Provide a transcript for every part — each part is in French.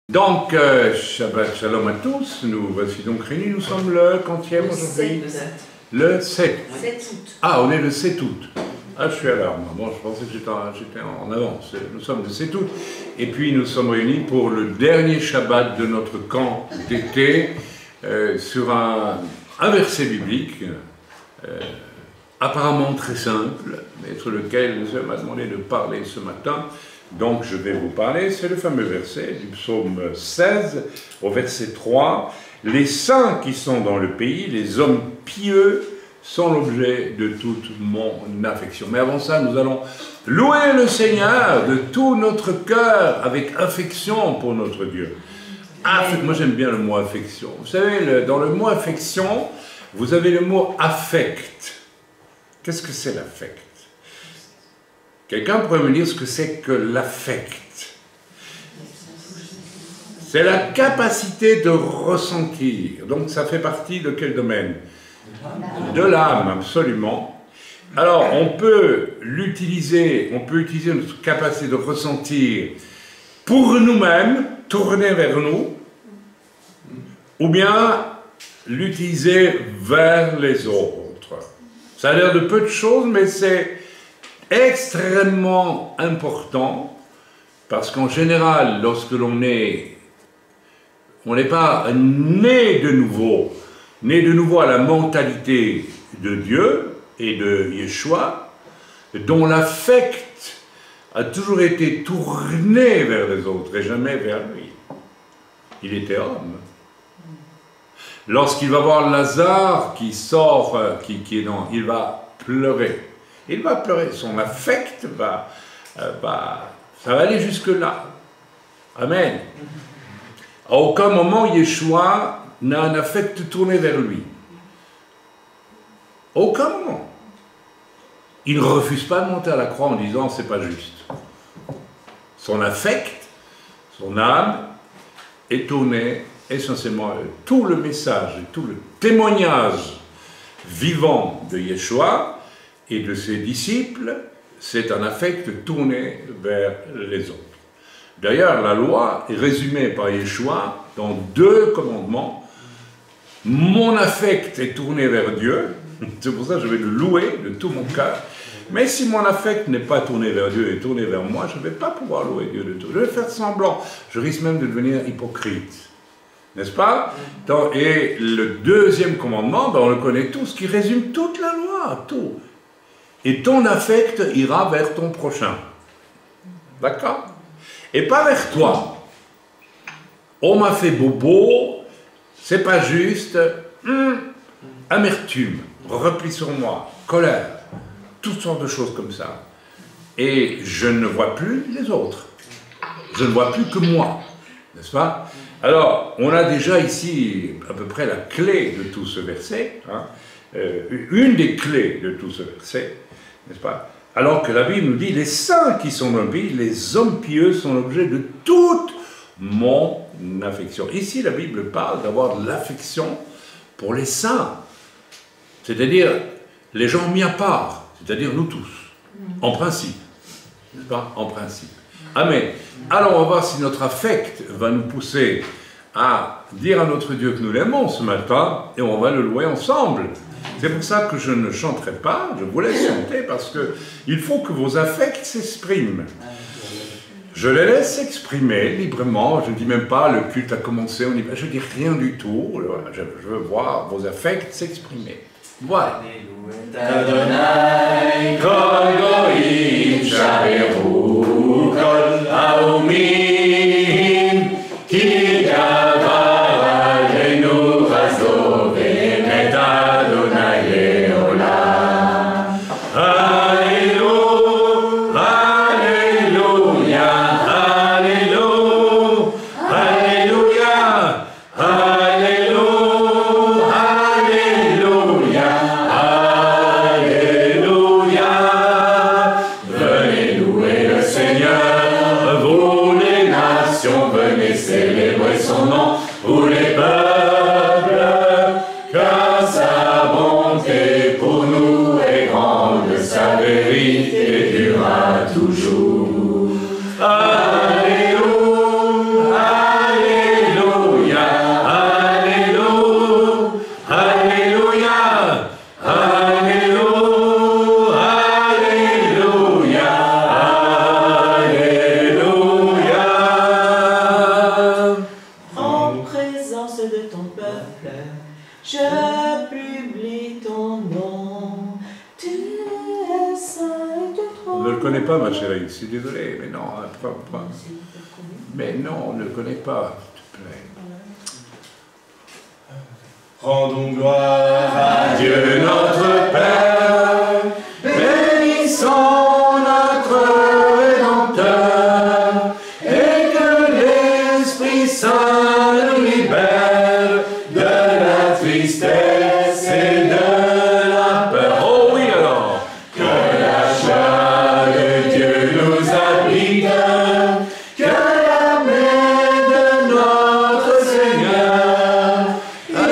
Donc, Shabbat Shalom à tous, nous voici donc réunis, nous sommes le quantième aujourd'hui? Le 7. 7 août. Ah, on est le 7 août. Ah, je suis à l'heure, moi. Bon, je pensais que j'étais en avance. Nous sommes le 7 août. Et puis, nous sommes réunis pour le dernier Shabbat de notre camp d'été sur un verset biblique apparemment très simple, mais sur lequel Dieu m'a demandé de parler ce matin. Donc, je vais vous parler, c'est le fameux verset du psaume 16, au verset 3. « Les saints qui sont dans le pays, les hommes pieux, sont l'objet de toute mon affection. » Mais avant ça, nous allons louer le Seigneur de tout notre cœur, avec affection pour notre Dieu. Moi, j'aime bien le mot affection. Vous savez, dans le mot affection, vous avez le mot affect. Qu'est-ce que c'est l'affect? Quelqu'un pourrait me dire ce que c'est que l'affect? C'est la capacité de ressentir. Donc ça fait partie de quel domaine? De l'âme, absolument. Alors on peut utiliser notre capacité de ressentir pour nous-mêmes, tourner vers nous, ou bien l'utiliser vers les autres. Ça a l'air de peu de choses, mais c'est extrêmement important, parce qu'en général, lorsque on n'est pas né de nouveau à la mentalité de Dieu et de Yeshua, dont l'affect a toujours été tourné vers les autres et jamais vers lui. Il était homme. Lorsqu'il va voir Lazare qui sort, il va pleurer. Il va pleurer, son affect ça va aller jusque-là. Amen. À aucun moment, Yeshua n'a un affect tourné vers lui. Aucun moment. Il ne refuse pas de monter à la croix en disant « c'est pas juste ». Son affect, son âme, est tourné essentiellement, tout le message, tout le témoignage vivant de Yeshua et de ses disciples, c'est un affect tourné vers les autres. D'ailleurs, la loi est résumée par Yeshua dans 2 commandements. Mon affect est tourné vers Dieu, c'est pour ça que je vais le louer de tout mon cœur. Mais si mon affect n'est pas tourné vers Dieu et tourné vers moi, je ne vais pas pouvoir louer Dieu de tout. Je vais faire semblant, je risque même de devenir hypocrite. N'est-ce pas? Et le 2e commandement, on le connaît tous, qui résume toute la loi, tout. Et ton affect ira vers ton prochain. D'accord? Et pas vers toi. On m'a fait bobo, c'est pas juste, amertume, repli sur moi, colère, toutes sortes de choses comme ça. Et je ne vois plus les autres. Je ne vois plus que moi. N'est-ce pas? Alors, on a déjà ici à peu près la clé de tout ce verset, hein, une des clés de tout ce verset, n'est-ce pas? Alors que la Bible nous dit, les saints qui sont dans le pays, les hommes pieux sont l'objet de toute mon affection. Ici, la Bible parle d'avoir de l'affection pour les saints, c'est-à-dire les gens mis à part, c'est-à-dire nous tous, en principe, n'est-ce pas? En principe. Amen. Alors, on va voir si notre affect va nous pousser à dire à notre Dieu que nous l'aimons ce matin, et on va le louer ensemble. C'est pour ça que je ne chanterai pas, je vous laisse chanter, parce qu'il faut que vos affects s'expriment. Je les laisse s'exprimer librement, je ne dis même pas le culte a commencé, je ne dis rien du tout, je veux voir vos affects s'exprimer. Voilà. Toujours. Alléluia, connaît pas, ma chérie. Je suis désolé, mais non. Mais non, on ne le connaît pas, s'il te plaît. Rendons gloire à Dieu notre Père, bénissons notre Rédempteur, et que l'Esprit Saint nous libère de la tristesse et de la peur. Oh oui alors. Que la joie de Dieu nous habite, que la paix de notre Seigneur,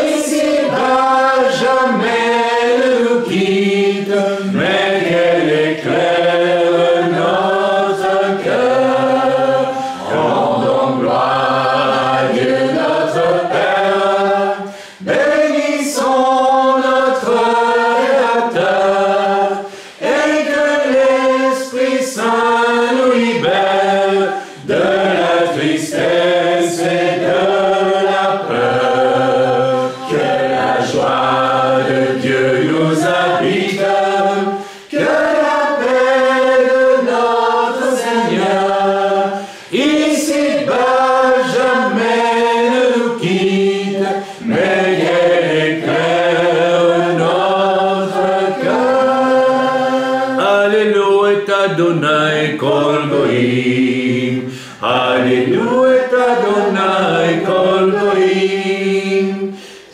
ici-bas jamais ne nous quitte, mais qu'elle éclaire notre cœur. Rendons gloire à Dieu notre Père, bénissons notre Créateur, et que l'Esprit Saint nous libère de la tristesse et de la peur. Que la joie de Dieu nous habite, que la paix de notre Seigneur, ici-bas jamais ne nous quitte, mais qu'elle éclaire notre cœur. Alléluia, Adonai, Kol Goïm. Alléluia, Adonai, Kol Goïm.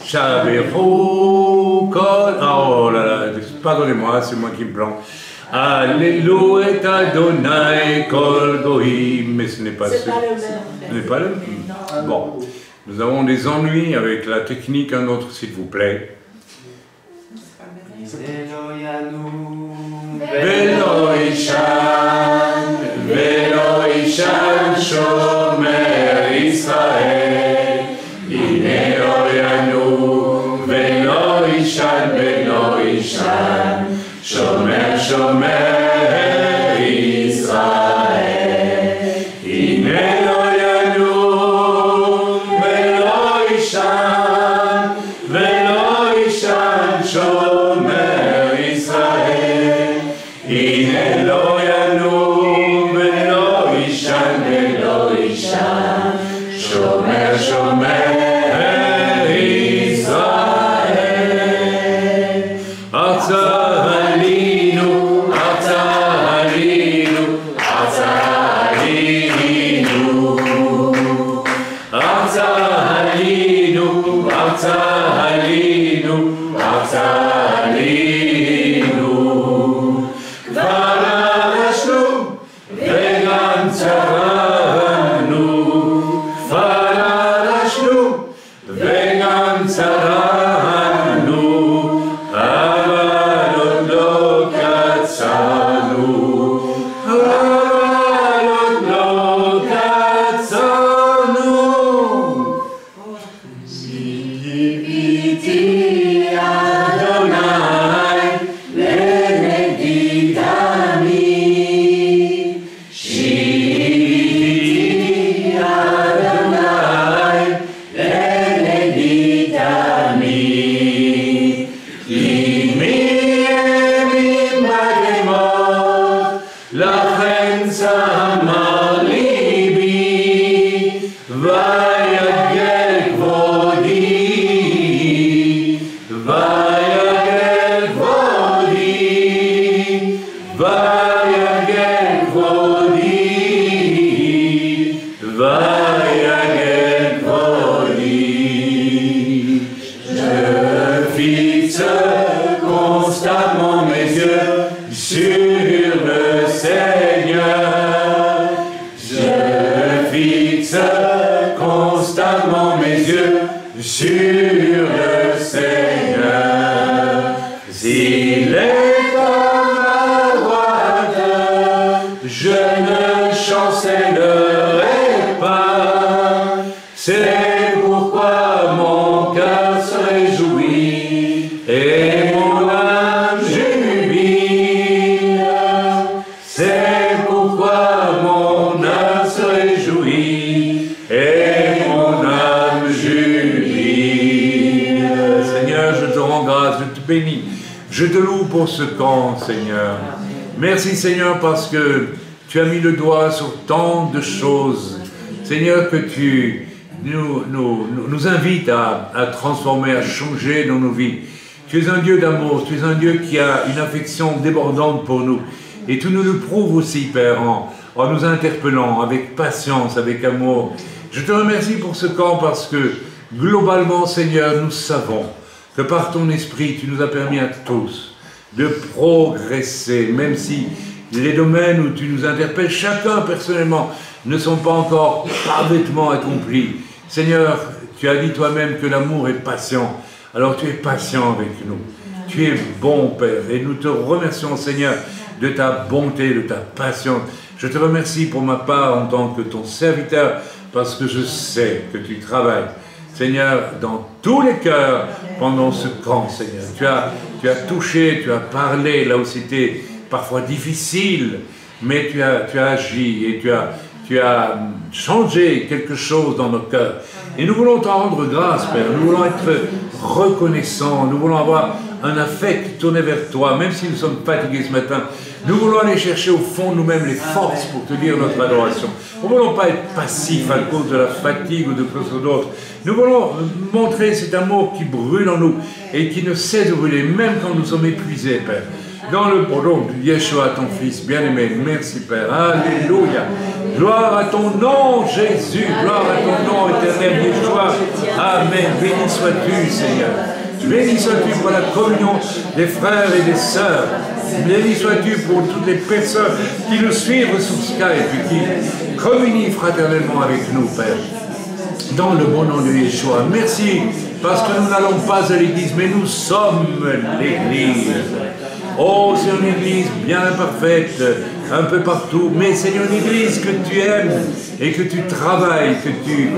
Shaberu, Kol... Oh là là, pardonnez-moi, c'est moi qui me plante. Alléluia, Adonai, Kol Goïm. Mais ce n'est pas C'est ce... pas le même. Ce n'est pas le même. Bon, nous avons des ennuis avec la technique, un autre s'il vous plaît. Velo Ishan, Shomer Israel, Hine Oyanu, Velo Ishan, Shomer Israel, Hine Oyanu, Velo Ishan, Shomer Israel, Hine Oyanu, Velo Ishan, Shomer Israel. Atzalinu, Atzalinu, Atzalinu, Atzalinu, Atzalinu, Atzalinu. Kvarashnu, vegan tzaranu, Kvarashnu, vegan tzaranu, avalot lo katzanu, avalot lo katzanu. Shiviti Adonai lenegidami, Shiviti Adonai lenegidami, Imi emim bagemot, lachem tzamar libi, vayagel kvodi, vayagel kvodi, vayagel kvodi, vayagel kvodi. Je fixe constamment mes yeux sur le Seigneur. Je fixe constamment mes yeux sur le Seigneur. S'il est à ma droite, je ne chancellerai pas. C'est pourquoi mon cœur se réjouit et mon âme jubile. C'est pourquoi mon âme se réjouit et mon âme jubile. Seigneur, je te rends grâce, je te bénis. Je te loue pour ce camp, Seigneur. Merci Seigneur parce que tu as mis le doigt sur tant de choses. Seigneur, que tu nous invites à transformer, à changer dans nos vies. Tu es un Dieu d'amour, tu es un Dieu qui a une affection débordante pour nous. Et tu nous le prouves aussi, Père, en nous interpellant avec patience, avec amour. Je te remercie pour ce camp parce que, globalement, Seigneur, nous savons que par ton esprit, tu nous as permis à tous de progresser, même si les domaines où tu nous interpelles, chacun personnellement, ne sont pas encore parfaitement accomplis. Seigneur, tu as dit toi-même que l'amour est patient. Alors tu es patient avec nous. Tu es bon, Père, et nous te remercions, Seigneur, de ta bonté, de ta patience. Je te remercie pour ma part en tant que ton serviteur, parce que je sais que tu travailles, Seigneur, dans tous les cœurs pendant ce camp, Seigneur. Tu as touché, tu as parlé, là où c'était parfois difficile, mais tu as agi et tu as changé quelque chose dans nos cœurs. Et nous voulons t'en rendre grâce, Père. Nous voulons être reconnaissants. Nous voulons avoir un affect tourné vers toi, même si nous sommes fatigués ce matin. Nous voulons aller chercher au fond de nous-mêmes les forces pour te dire notre adoration. Nous ne voulons pas être passifs à cause de la fatigue ou de quelque chose d'autre. Nous voulons montrer cet amour qui brûle en nous et qui ne cesse de brûler, même quand nous sommes épuisés, Père. Dans le nom de Yeshua, ton Fils bien-aimé, merci, Père. Alléluia. Gloire à ton nom, Jésus. Gloire à ton nom, éternel Yeshua. Amen. Béni sois-tu, Seigneur. Béni sois-tu pour la communion des frères et des sœurs. Béni sois-tu pour toutes les personnes qui nous suivent sur Skype et qui communient fraternellement avec nous, Père. Dans le bon nom de Yeshua. Merci, parce que nous n'allons pas à l'église, mais nous sommes l'église. Oh, c'est une église bien imparfaite, un peu partout, mais c'est une église que tu aimes et que tu travailles, que tu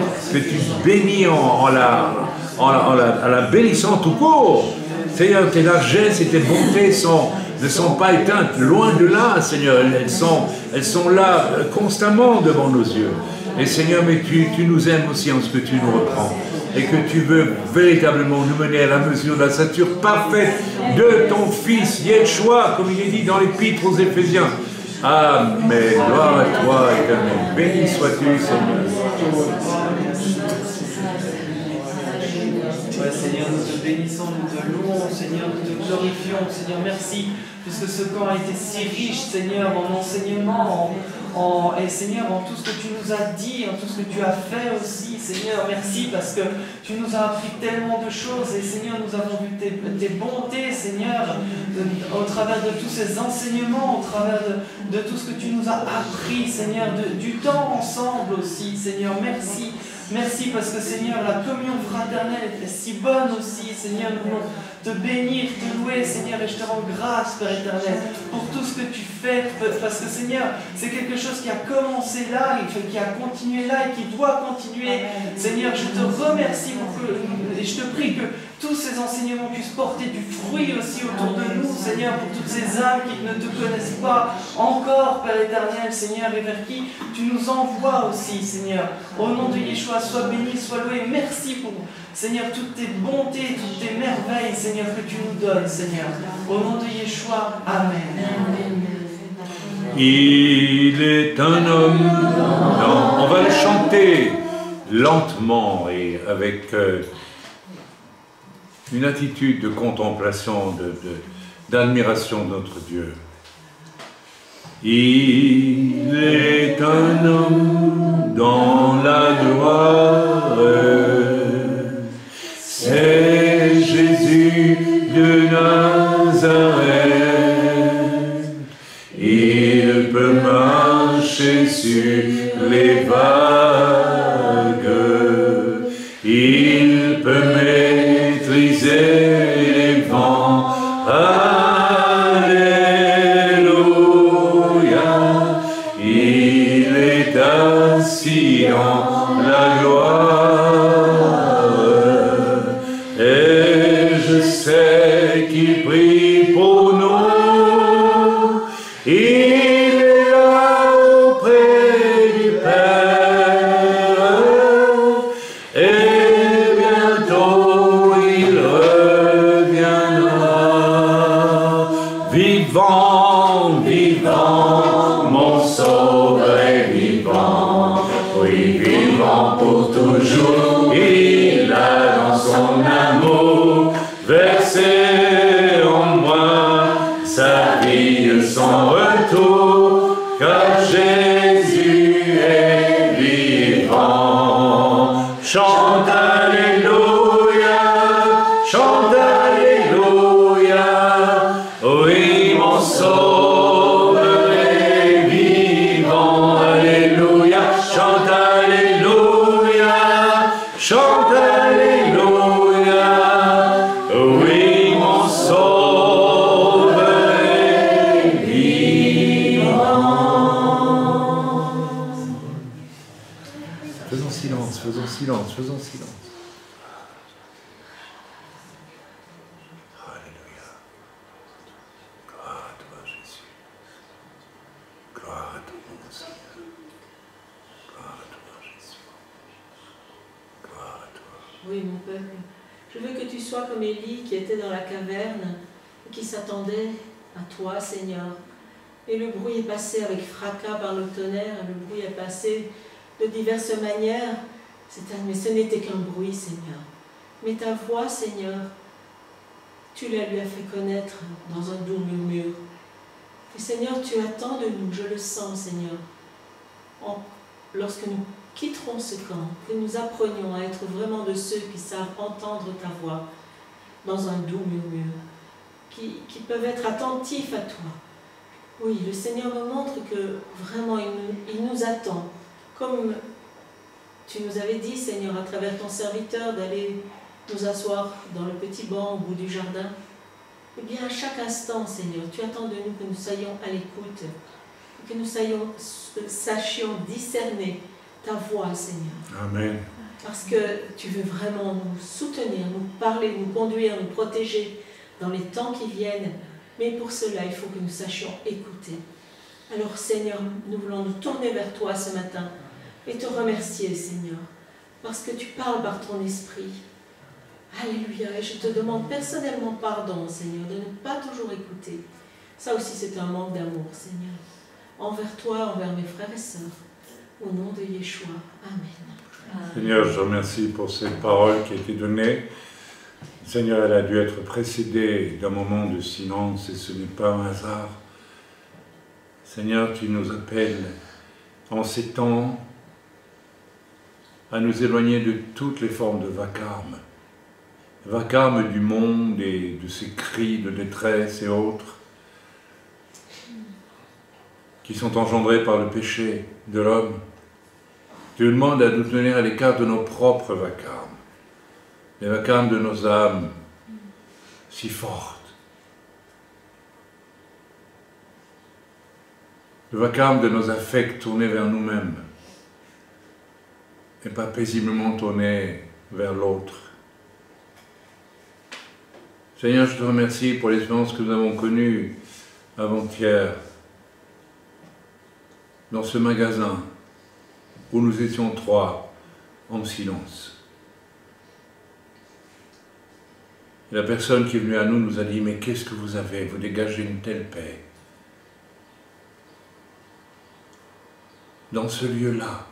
bénis en la bénissant tout court. Seigneur, tes largesses et tes bontés ne sont pas éteintes, loin de là, Seigneur. Elles sont là constamment devant nos yeux. Et Seigneur, mais tu nous aimes aussi en ce que tu nous reprends. Et que tu veux véritablement nous mener à la mesure de la stature parfaite de ton Fils, Yeshua, comme il est dit dans l'Épître aux Éphésiens. Amen. Gloire à toi, éternel. Béni sois-tu, Seigneur. Ouais, Seigneur, nous te bénissons, nous te louons, Seigneur, nous te glorifions, Seigneur, merci, puisque ce camp a été si riche, Seigneur, en enseignement, et Seigneur, en tout ce que tu nous as dit, en tout ce que tu as fait aussi, Seigneur, merci, parce que tu nous as appris tellement de choses, et Seigneur, nous avons vu tes bontés, Seigneur, au travers de tous ces enseignements, au travers de tout ce que tu nous as appris, Seigneur, du temps ensemble aussi, Seigneur, merci. Merci parce que Seigneur, la communion fraternelle est si bonne aussi, Seigneur, nous voulons te bénir, te louer, Seigneur, et je te rends grâce, Père éternel, pour tout ce que tu fais, parce que Seigneur, c'est quelque chose qui a commencé là, qui a continué là et qui doit continuer. Seigneur, je te remercie et je te prie que tous ces enseignements puissent porter du fruit aussi autour de nous, Seigneur, pour toutes ces âmes qui ne te connaissent pas encore, Père éternel, Seigneur, et vers qui tu nous envoies aussi, Seigneur. Au nom de Yeshua, sois béni, sois loué. Merci pour, Seigneur, toutes tes bontés, toutes tes merveilles, Seigneur, que tu nous donnes, Seigneur. Au nom de Yeshua, Amen. Il est un homme. Non, on va le chanter lentement et avec une attitude de contemplation, d'admiration de notre Dieu. Il est un homme dans la gloire, c'est Jésus de Nazareth. Il peut marcher sur les vagues, il peut maîtriser les vents. Assis en la gloire, et je sais qu'il prie pour nous, il est là auprès du Père, et chante Alléluia, chante Alléluia, oui mon sauveur est vivant, Alléluia, chante Alléluia, chante Alléluia, oui mon sauveur est vivant. Faisons silence, faisons silence, faisons silence. Alléluia. Gloire à toi, Jésus. Gloire à toi, mon Seigneur. Gloire à toi, Jésus. Gloire à toi. Oui, mon Père, je veux que tu sois comme Élie qui était dans la caverne et qui s'attendait à toi, Seigneur. Et le bruit est passé avec fracas par le tonnerre, le bruit est passé de diverses manières, mais ce n'était qu'un bruit, Seigneur. Mais ta voix, Seigneur, tu la lui as fait connaître dans un doux murmure. Et Seigneur, tu attends de nous, je le sens, Seigneur. Lorsque nous quitterons ce camp, que nous apprenions à être vraiment de ceux qui savent entendre ta voix dans un doux murmure, qui peuvent être attentifs à toi. Oui, le Seigneur me montre que vraiment il nous attend, comme tu nous avais dit, Seigneur, à travers ton serviteur, d'aller nous asseoir dans le petit banc au bout du jardin. Eh bien, à chaque instant, Seigneur, tu attends de nous que nous soyons à l'écoute, que nous sachions discerner ta voix, Seigneur. Amen. Parce que tu veux vraiment nous soutenir, nous parler, nous conduire, nous protéger dans les temps qui viennent. Mais pour cela, il faut que nous sachions écouter. Alors, Seigneur, nous voulons nous tourner vers toi ce matin et te remercier, Seigneur, parce que tu parles par ton esprit. Alléluia. Et je te demande personnellement pardon, Seigneur, de ne pas toujours écouter. Ça aussi, c'est un manque d'amour, Seigneur. Envers toi, envers mes frères et sœurs. Au nom de Yeshua. Amen. Seigneur, je te remercie pour cette parole qui a été donnée. Seigneur, elle a dû être précédée d'un moment de silence et ce n'est pas un hasard. Seigneur, tu nous appelles en ces temps à nous éloigner de toutes les formes de vacarme. Vacarme du monde et de ces cris de détresse et autres qui sont engendrés par le péché de l'homme. Tu nous demandes à nous tenir à l'écart de nos propres vacarmes, les vacarmes de nos âmes si fortes, le vacarme de nos affects tournés vers nous-mêmes et pas paisiblement tournés vers l'autre. Seigneur, je te remercie pour l'expérience que nous avons connue avant-hier dans ce magasin où nous étions trois en silence. Et la personne qui est venue à nous nous a dit « Mais qu'est-ce que vous avez? Vous dégagez une telle paix. » Dans ce lieu-là,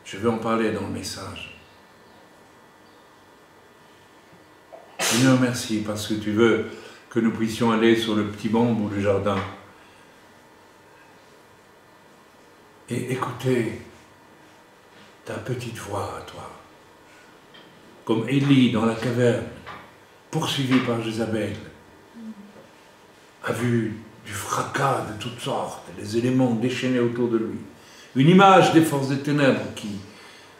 je vais en parler dans le message. Seigneur, merci parce que tu veux que nous puissions aller sur le petit banc au bout du jardin et écouter ta petite voix à toi. Comme Élie dans la caverne, poursuivi par Jézabel, a vu du fracas de toutes sortes, les éléments déchaînés autour de lui. Une image des forces des ténèbres qui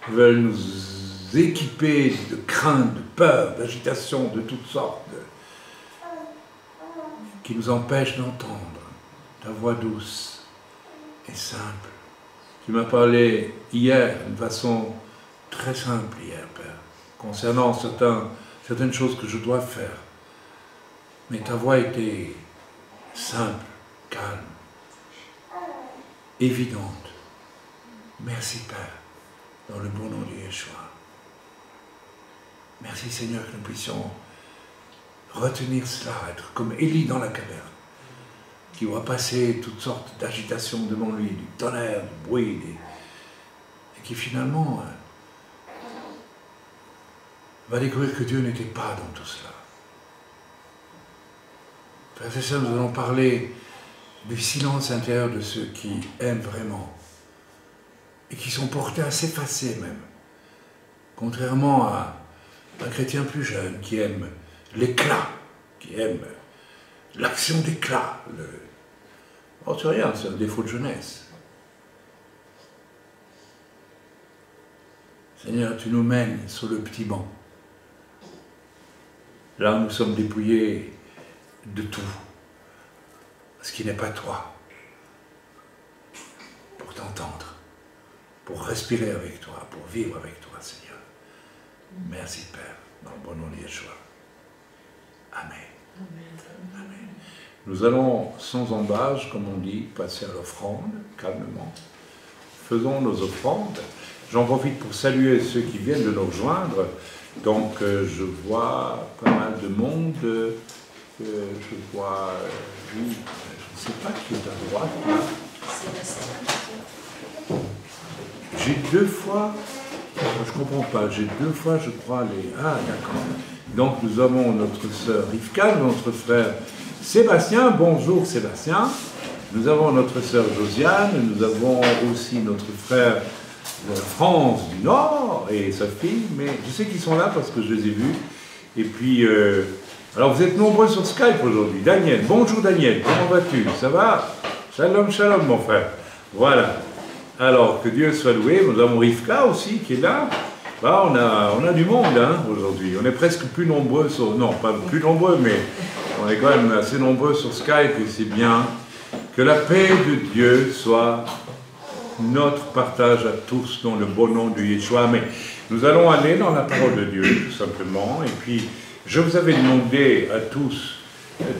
veulent nous équiper de crainte, de peur, d'agitation de toutes sortes, qui nous empêchent d'entendre ta voix douce et simple. Tu m'as parlé hier d'une façon très simple hier, Père, concernant certaines choses que je dois faire. Mais ta voix était simple, calme, évidente. Merci, Père, dans le bon nom de Yeshua. Merci, Seigneur, que nous puissions retenir cela, être comme Élie dans la caverne, qui voit passer toutes sortes d'agitations devant lui, du tonnerre, du bruit, et qui finalement va découvrir que Dieu n'était pas dans tout cela. Frères et sœurs, nous allons parler du silence intérieur de ceux qui aiment vraiment et qui sont portés à s'effacer même Contrairement à un chrétien plus jeune qui aime l'éclat, qui aime l'action d'éclat. Oh, c'est rien, c'est un défaut de jeunesse. Seigneur, tu nous mènes sur le petit banc. Là, nous sommes dépouillés de tout, ce qui n'est pas toi, pour t'entendre, pour respirer avec toi, pour vivre avec toi, Seigneur. Merci, Père, dans le bon nom de Yeshua. Amen. Amen. Amen. Nous allons, sans embâche, comme on dit, passer à l'offrande, calmement. Faisons nos offrandes. J'en profite pour saluer ceux qui viennent de nous rejoindre. Donc, je vois pas mal de monde. Je vois, oui, je ne sais pas qui est à droite, là. J'ai 2 fois, je ne comprends pas, j'ai 2 fois, je crois, les... Ah, d'accord. Donc, nous avons notre sœur Rivka, notre frère Sébastien. Bonjour, Sébastien. Nous avons notre sœur Josiane. Nous avons aussi notre frère de France du Nord et sa fille. Mais je sais qu'ils sont là parce que je les ai vus. Et puis, alors vous êtes nombreux sur Skype aujourd'hui. Daniel, bonjour Daniel, comment vas-tu? Ça va? Shalom, shalom, mon frère. Voilà. Alors, que Dieu soit loué. Nous avons Rivka aussi qui est là. Bah, on a du monde hein, aujourd'hui. On est presque plus nombreux sur... Non, pas plus nombreux, mais on est quand même assez nombreux sur Skype et c'est bien. Que la paix de Dieu soit notre partage à tous dans le bon nom de Yeshua. Mais nous allons aller dans la parole de Dieu, tout simplement. Et puis, je vous avais demandé à tous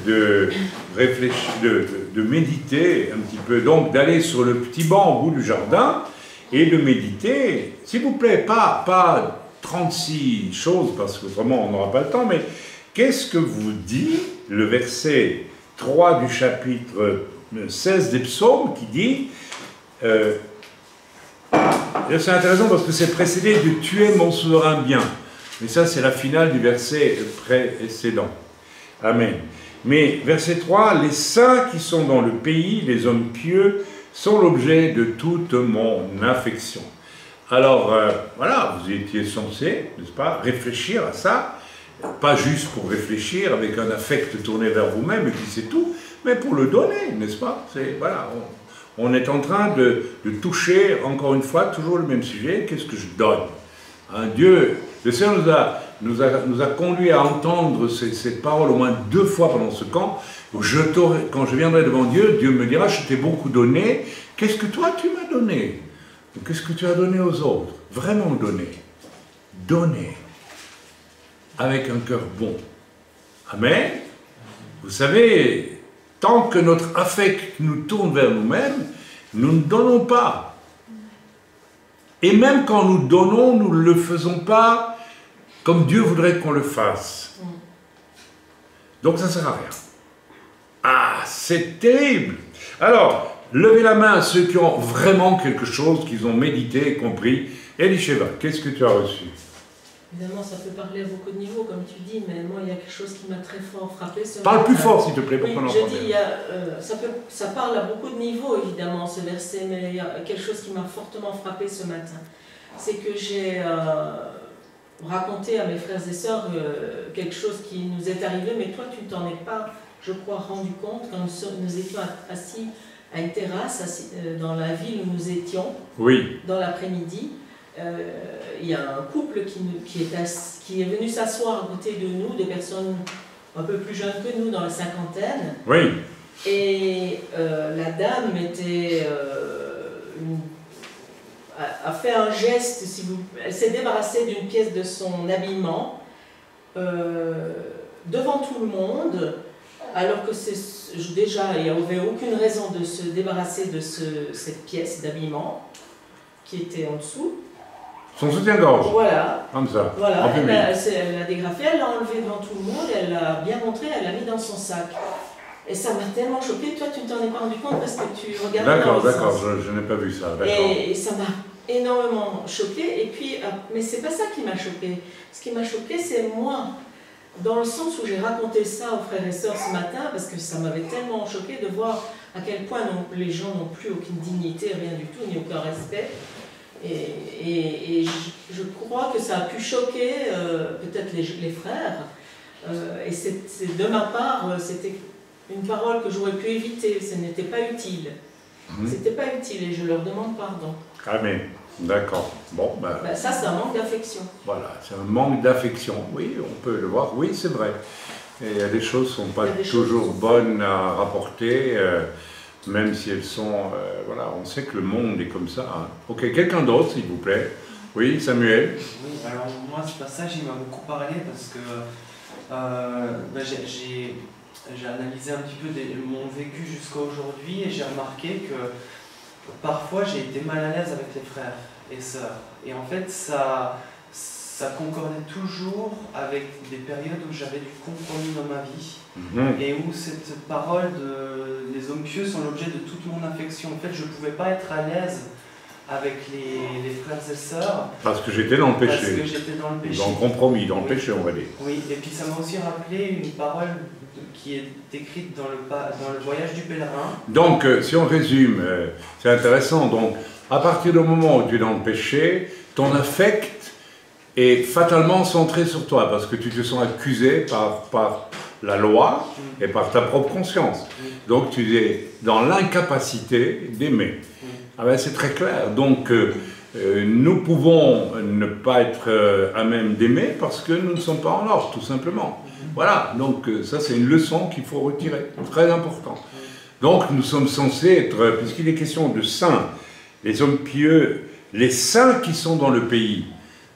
de réfléchir, de méditer un petit peu, donc d'aller sur le petit banc au bout du jardin et de méditer, s'il vous plaît, pas 36 choses, parce que vraiment on n'aura pas le temps, mais qu'est-ce que vous dit le verset 3 du chapitre 16 des psaumes qui dit, c'est intéressant parce que c'est précédé de « Tu es mon souverain bien ». Mais ça, c'est la finale du verset précédent. Amen. Mais verset 3, « Les saints qui sont dans le pays, les hommes pieux, sont l'objet de toute mon affection. » Alors, voilà, vous étiez censé, n'est-ce pas, réfléchir à ça, pas juste pour réfléchir avec un affect tourné vers vous-même, et puis c'est tout, mais pour le donner, n'est-ce pas? Voilà, on est en train de toucher, encore une fois, toujours le même sujet, qu'est-ce que je donne? Hein, Dieu, le Seigneur nous a conduit à entendre cette parole au moins 2 fois pendant ce camp. Quand je viendrai devant Dieu, Dieu me dira, je t'ai beaucoup donné, qu'est-ce que toi tu m'as donné? Qu'est-ce que tu as donné aux autres? Vraiment donner. Donner. Avec un cœur bon. Amen. Vous savez, tant que notre affect nous tourne vers nous-mêmes, nous ne donnons pas. Et même quand nous donnons, nous ne le faisons pas comme Dieu voudrait qu'on le fasse. Donc ça ne sert à rien. Ah, c'est terrible. Alors, levez la main à ceux qui ont vraiment quelque chose, qu'ils ont médité et compris. Elisheva, qu'est-ce que tu as reçu? Évidemment, ça peut parler à beaucoup de niveaux, comme tu dis, mais moi, il y a quelque chose qui m'a très fort frappé. Parle plus fort, s'il te plaît, pour qu'on l'entende. entende. Je dis, ça parle à beaucoup de niveaux, évidemment, ce verset, mais il y a quelque chose qui m'a fortement frappé ce matin. C'est que j'ai raconté à mes frères et sœurs quelque chose qui nous est arrivé, mais toi, tu ne t'en es pas, je crois, rendu compte quand nous étions assis à une terrasse dans la ville où nous étions, oui, dans l'après-midi. Il y a un couple qui est venu s'asseoir à côté de nous, des personnes un peu plus jeunes que nous, dans la cinquantaine. Oui. Et la dame a fait un geste, elle s'est débarrassée d'une pièce de son habillement devant tout le monde, alors que déjà il n'y avait aucune raison de se débarrasser de cette pièce d'habillement qui était en dessous. Son soutien-gorge. Voilà. Comme ça. Voilà, elle l'a dégrafé, elle l'a enlevé devant tout le monde, elle l'a bien montré, elle l'a mis dans son sac. Et ça m'a tellement choqué, toi tu ne t'en es pas rendu compte parce que tu regardais dans le sens. D'accord, je n'ai pas vu ça. Et ça m'a énormément choqué. Et puis, mais c'est pas ça qui m'a choqué. Ce qui m'a choqué, c'est moi. Dans le sens où j'ai raconté ça aux frères et sœurs ce matin, parce que ça m'avait tellement choqué de voir à quel point les gens n'ont plus aucune dignité, rien du tout, ni aucun respect. Et je crois que ça a pu choquer peut-être les frères. Et c'est de ma part, c'était une parole que j'aurais pu éviter. Ce n'était pas utile. C'était pas utile et je leur demande pardon. Amen. D'accord. Bon, ça, c'est un manque d'affection. Voilà, c'est un manque d'affection. Oui, on peut le voir. Oui, c'est vrai. Et il y a des choses qui ne sont pas toujours bonnes à rapporter, même si elles sont... voilà, on sait que le monde est comme ça. Hein. Ok, quelqu'un d'autre, s'il vous plaît. Oui, Samuel. Oui, alors moi, ce passage, il m'a beaucoup parlé parce que j'ai analysé un petit peu mon vécu jusqu'à aujourd'hui et j'ai remarqué que parfois j'ai été mal à l'aise avec les frères et sœurs. Et en fait, ça concordait toujours avec des périodes où j'avais du compromis dans ma vie et où cette parole de les hommes pieux sont l'objet de toute mon affection. En fait, je ne pouvais pas être à l'aise avec les frères et sœurs. Parce que j'étais dans le péché. Parce que j'étais dans le péché. Dans le compromis, dans le péché, on va dire. Oui, et puis ça m'a aussi rappelé une parole qui est écrite dans le voyage du pèlerin. Donc, si on résume, c'est intéressant. Donc, à partir du moment où tu es dans le péché, ton affect est fatalement centré sur toi, parce que tu te sens accusé par la loi et par ta propre conscience. Donc, tu es dans l'incapacité d'aimer. Ah ben, c'est très clair. Donc, nous pouvons ne pas être à même d'aimer parce que nous ne sommes pas en ordre, tout simplement. Voilà, donc ça c'est une leçon qu'il faut retirer, très important. Donc nous sommes censés être, puisqu'il est question de saints, les hommes pieux, les saints qui sont dans le pays.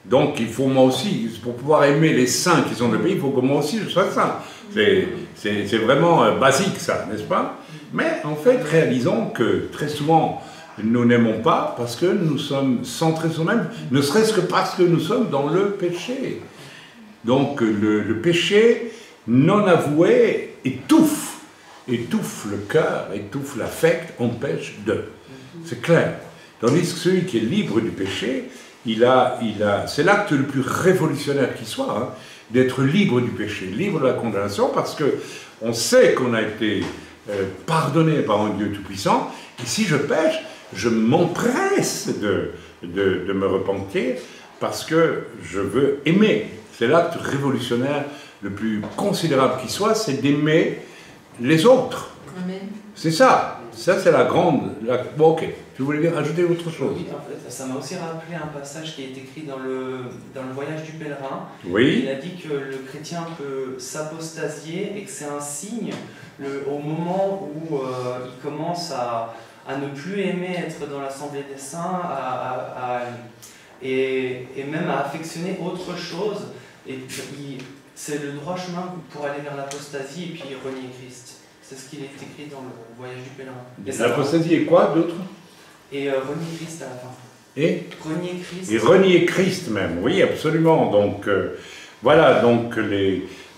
Donc il faut moi aussi, pour pouvoir aimer les saints qui sont dans le pays, il faut que moi aussi je sois saint. C'est vraiment basique ça, n'est-ce pas? Mais en fait, réalisons que très souvent, nous n'aimons pas parce que nous sommes centrés sur nous-mêmes, ne serait-ce que parce que nous sommes dans le péché. Donc le péché non avoué étouffe le cœur, étouffe l'affect, empêche de. C'est clair. Tandis que celui qui est libre du péché, c'est l'acte le plus révolutionnaire qui soit, hein, d'être libre du péché, libre de la condamnation, parce que on sait qu'on a été pardonné par un Dieu tout-puissant, et si je pêche, je m'empresse de me repentir, parce que je veux aimer. C'est l'acte révolutionnaire le plus considérable qui soit, c'est d'aimer les autres. Amen. C'est ça. Ça, c'est la grande... Bon, ok. Tu voulais dire ajouter autre chose? Oui, en fait, ça m'a aussi rappelé un passage qui est écrit dans le voyage du pèlerin. Oui. Il a dit que le chrétien peut s'apostasier et que c'est un signe au moment où il commence à ne plus aimer être dans l'assemblée des saints, et même à affectionner autre chose. Et c'est le droit chemin pour aller vers l'apostasie et puis renier Christ. C'est ce qu'il est écrit dans le voyage du pèlerin. L'apostasie est quoi d'autre? Et renier Christ à la fin. Et renier Christ. Et renier Christ même, oui, absolument. Donc voilà, donc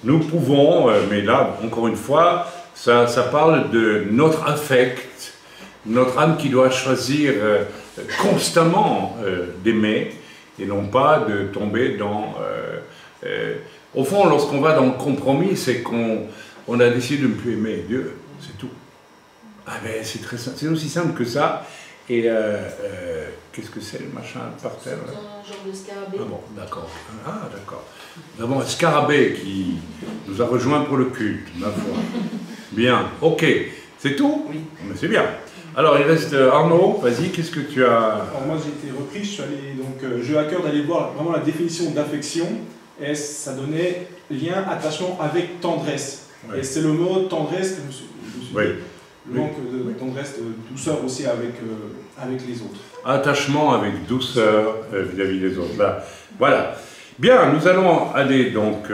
nous pouvons, mais là, encore une fois, ça parle de notre affect, notre âme qui doit choisir constamment d'aimer et non pas de tomber dans... au fond, lorsqu'on va dans le compromis, c'est qu'on a décidé de ne plus aimer Dieu, c'est tout. Ah ben c'est très simple, c'est aussi simple que ça. Et qu'est-ce que c'est le machin par terre? C'est un genre de scarabée. Ah bon, d'accord. Ah d'accord. Nous avons un scarabée qui nous a rejoint pour le culte, ma foi. Bien, ok. C'est tout? Oui. Mais c'est bien. Alors il reste Arnaud, vas-y, qu'est-ce que tu as... Alors moi j'ai été repris, je suis allé, donc j'ai eu à cœur d'aller voir vraiment la définition d'affection, et ça donnait lien, attachement avec tendresse. Ouais. Et c'est le mot tendresse que je me suis oui. dit, le manque de tendresse, de douceur aussi avec les autres. Attachement avec douceur vis-à-vis des autres. Là. Voilà. Bien, nous allons aller donc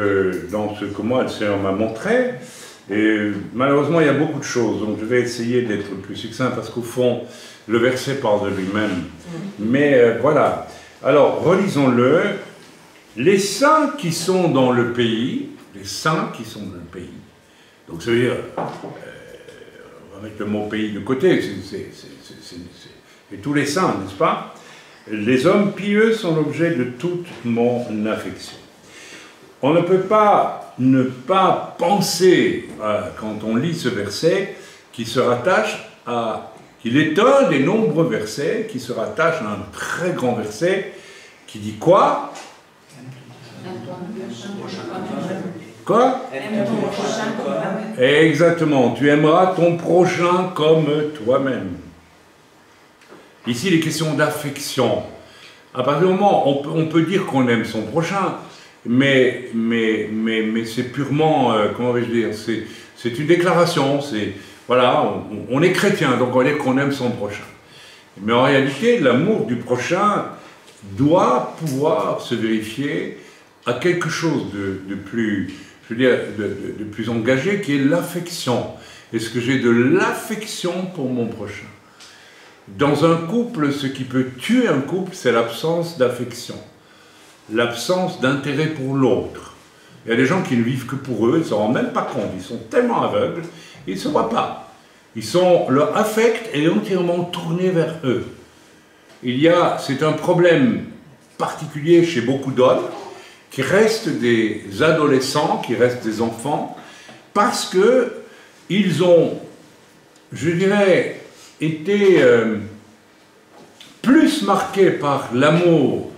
dans ce que moi le Seigneur m'a montré. Et malheureusement, il y a beaucoup de choses, donc je vais essayer d'être plus succinct parce qu'au fond, le verset parle de lui-même. Mais voilà. Alors, relisons-le. Les saints qui sont dans le pays, les saints qui sont dans le pays, donc ça veut dire, on va mettre le mot pays de côté, c'est tous les saints, n'est-ce pas? Les hommes pieux sont l'objet de toute mon affection. On ne peut pas ne pas penser, quand on lit ce verset, qui se rattache à qu'il est un des nombreux versets qui se rattachent à un très grand verset qui dit quoi? Quoi? Exactement, tu aimeras ton prochain comme toi-même. Ici, il est question d'affection. À partir du moment où on peut dire qu'on aime son prochain, mais c'est purement, comment vais-je dire, c'est une déclaration, c'est, voilà, on est chrétien, donc on dit qu'on aime son prochain. Mais en réalité, l'amour du prochain doit pouvoir se vérifier à quelque chose de plus, je veux dire, de plus engagé, qui est l'affection. Est-ce que j'ai de l'affection pour mon prochain? Dans un couple, ce qui peut tuer un couple, c'est l'absence d'affection, l'absence d'intérêt pour l'autre. Il y a des gens qui ne vivent que pour eux, ils ne s'en rendent même pas compte, ils sont tellement aveugles, ils ne se voient pas. Leur affect est entièrement tourné vers eux. C'est un problème particulier chez beaucoup d'hommes, qui restent des adolescents, qui restent des enfants, parce que ils ont, je dirais, été plus marqués par l'amour,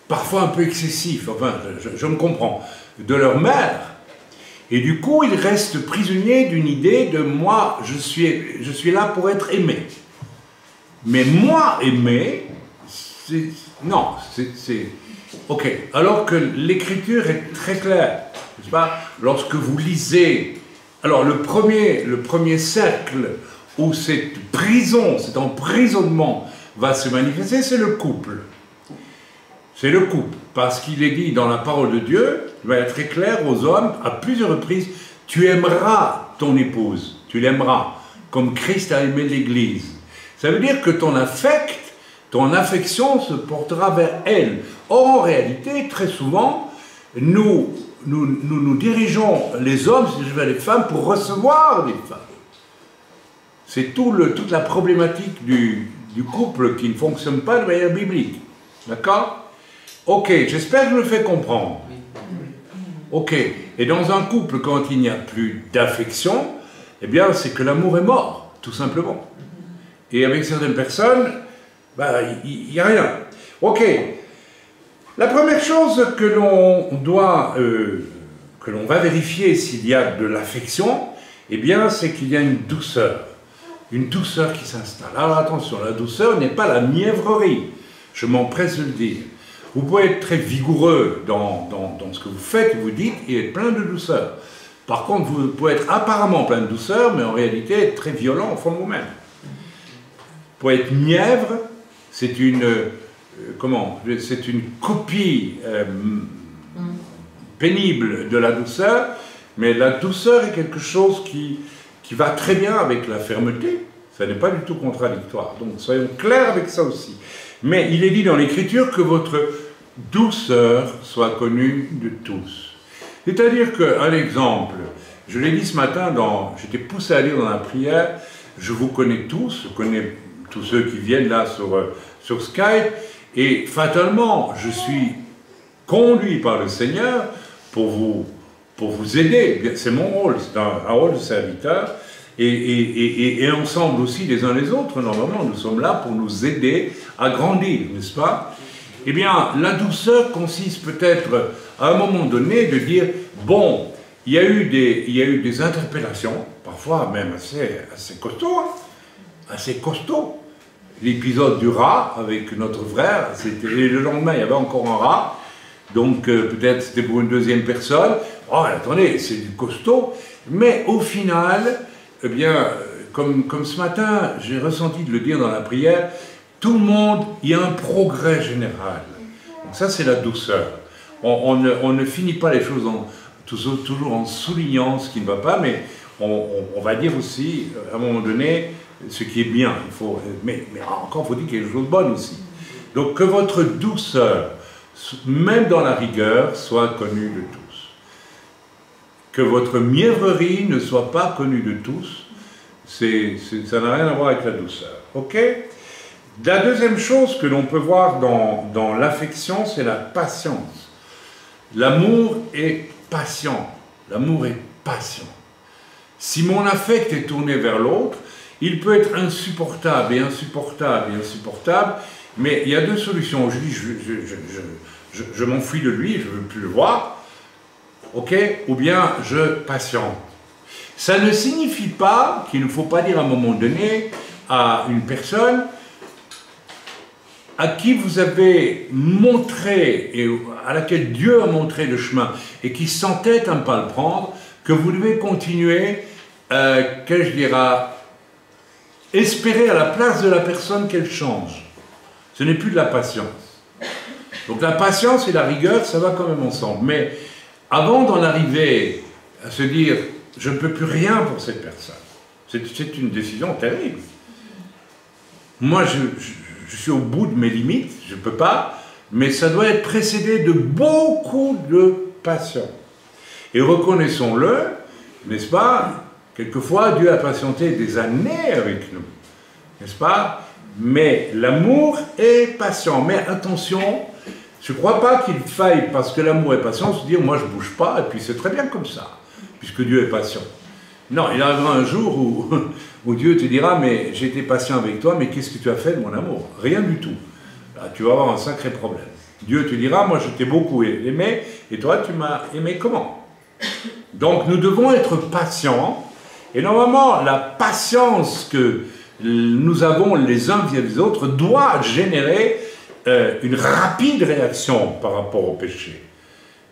parfois un peu excessif, enfin, je me comprends, de leur mère, et du coup, ils restent prisonniers d'une idée de moi, je suis là pour être aimé. Mais moi, aimer, non, c'est... Ok, alors que l'écriture est très claire, n'est-ce pas? Lorsque vous lisez, alors le premier cercle où cette prison, cet emprisonnement va se manifester, c'est le couple. C'est le couple, parce qu'il est dit dans la parole de Dieu, il va être très clair aux hommes, à plusieurs reprises, tu aimeras ton épouse, tu l'aimeras, comme Christ a aimé l'Église. Ça veut dire que ton affect, ton affection se portera vers elle. Or, en réalité, très souvent, nous dirigeons les hommes vers les femmes pour recevoir des femmes. C'est toute la problématique du couple qui ne fonctionne pas de manière biblique. D'accord? Ok, j'espère que je me fais comprendre. Ok, et dans un couple, quand il n'y a plus d'affection, eh bien, c'est que l'amour est mort, tout simplement. Et avec certaines personnes, il n'y a rien. Ok, la première chose que l'on va vérifier s'il y a de l'affection, eh bien, c'est qu'il y a une douceur qui s'installe. Alors attention, la douceur n'est pas la mièvrerie, je m'empresse de le dire. Vous pouvez être très vigoureux dans ce que vous faites, vous dites, et être plein de douceur. Par contre, vous pouvez être apparemment plein de douceur, mais en réalité être très violent au fond de vous-même. Pour être mièvre, c'est une copie pénible de la douceur, mais la douceur est quelque chose qui va très bien avec la fermeté. Ça n'est pas du tout contradictoire. Donc soyons clairs avec ça aussi. Mais il est dit dans l'Écriture que votre douceur soit connue de tous. C'est-à-dire qu'un exemple, je l'ai dit ce matin, j'étais poussé à lire dans la prière, je vous connais tous, je connais tous ceux qui viennent là sur Skype, et fatalement, je suis conduit par le Seigneur pour vous aider. C'est mon rôle, c'est un rôle de serviteur, et ensemble aussi les uns les autres, normalement, nous sommes là pour nous aider à grandir, n'est-ce pas? Eh bien, la douceur consiste peut-être, à un moment donné, de dire, bon, il y a eu des interpellations, parfois même assez costauds, assez costauds. L'épisode du rat avec notre frère, le lendemain, il y avait encore un rat, donc peut-être c'était pour une deuxième personne. Oh, attendez, c'est du costaud. Mais au final, eh bien, comme ce matin, j'ai ressenti de le dire dans la prière, tout le monde, il y a un progrès général. Donc ça, c'est la douceur. On ne finit pas les choses toujours en soulignant ce qui ne va pas, mais on va dire aussi, à un moment donné, ce qui est bien. Mais encore, il faut dire qu'il y a quelque chose de bon aussi. Donc que votre douceur, même dans la rigueur, soit connue de tous. Que votre mièvrerie ne soit pas connue de tous. Ça n'a rien à voir avec la douceur. Ok? La deuxième chose que l'on peut voir dans l'affection, c'est la patience. L'amour est patient. L'amour est patient. Si mon affect est tourné vers l'autre, il peut être insupportable et insupportable et insupportable, mais il y a deux solutions. Je dis, je m'enfuis de lui, je ne veux plus le voir, ok, ou bien je patiente. Ça ne signifie pas qu'il ne faut pas dire à un moment donné à une personne à qui vous avez montré, et à laquelle Dieu a montré le chemin, et qui s'entête à ne pas le prendre, que vous devez continuer, qu'est-ce que je dirais, espérer à la place de la personne qu'elle change. Ce n'est plus de la patience. Donc la patience et la rigueur, ça va quand même ensemble. Mais avant d'en arriver à se dire, je ne peux plus rien pour cette personne, c'est une décision terrible. Moi, je suis au bout de mes limites, je ne peux pas, mais ça doit être précédé de beaucoup de patience. Et reconnaissons-le, n'est-ce pas, quelquefois Dieu a patienté des années avec nous, n'est-ce pas, mais l'amour est patient. Mais attention, je ne crois pas qu'il faille, parce que l'amour est patient, se dire, moi je ne bouge pas, et puis c'est très bien comme ça, puisque Dieu est patient. Non, il arrivera un jour où Dieu te dira, mais j'ai été patient avec toi, mais qu'est-ce que tu as fait de mon amour? Rien du tout. Là, tu vas avoir un sacré problème. Dieu te dira, moi je t'ai beaucoup aimé, et toi tu m'as aimé comment? Donc nous devons être patients, et normalement la patience que nous avons les uns vis-à-vis des autres doit générer une rapide réaction par rapport au péché.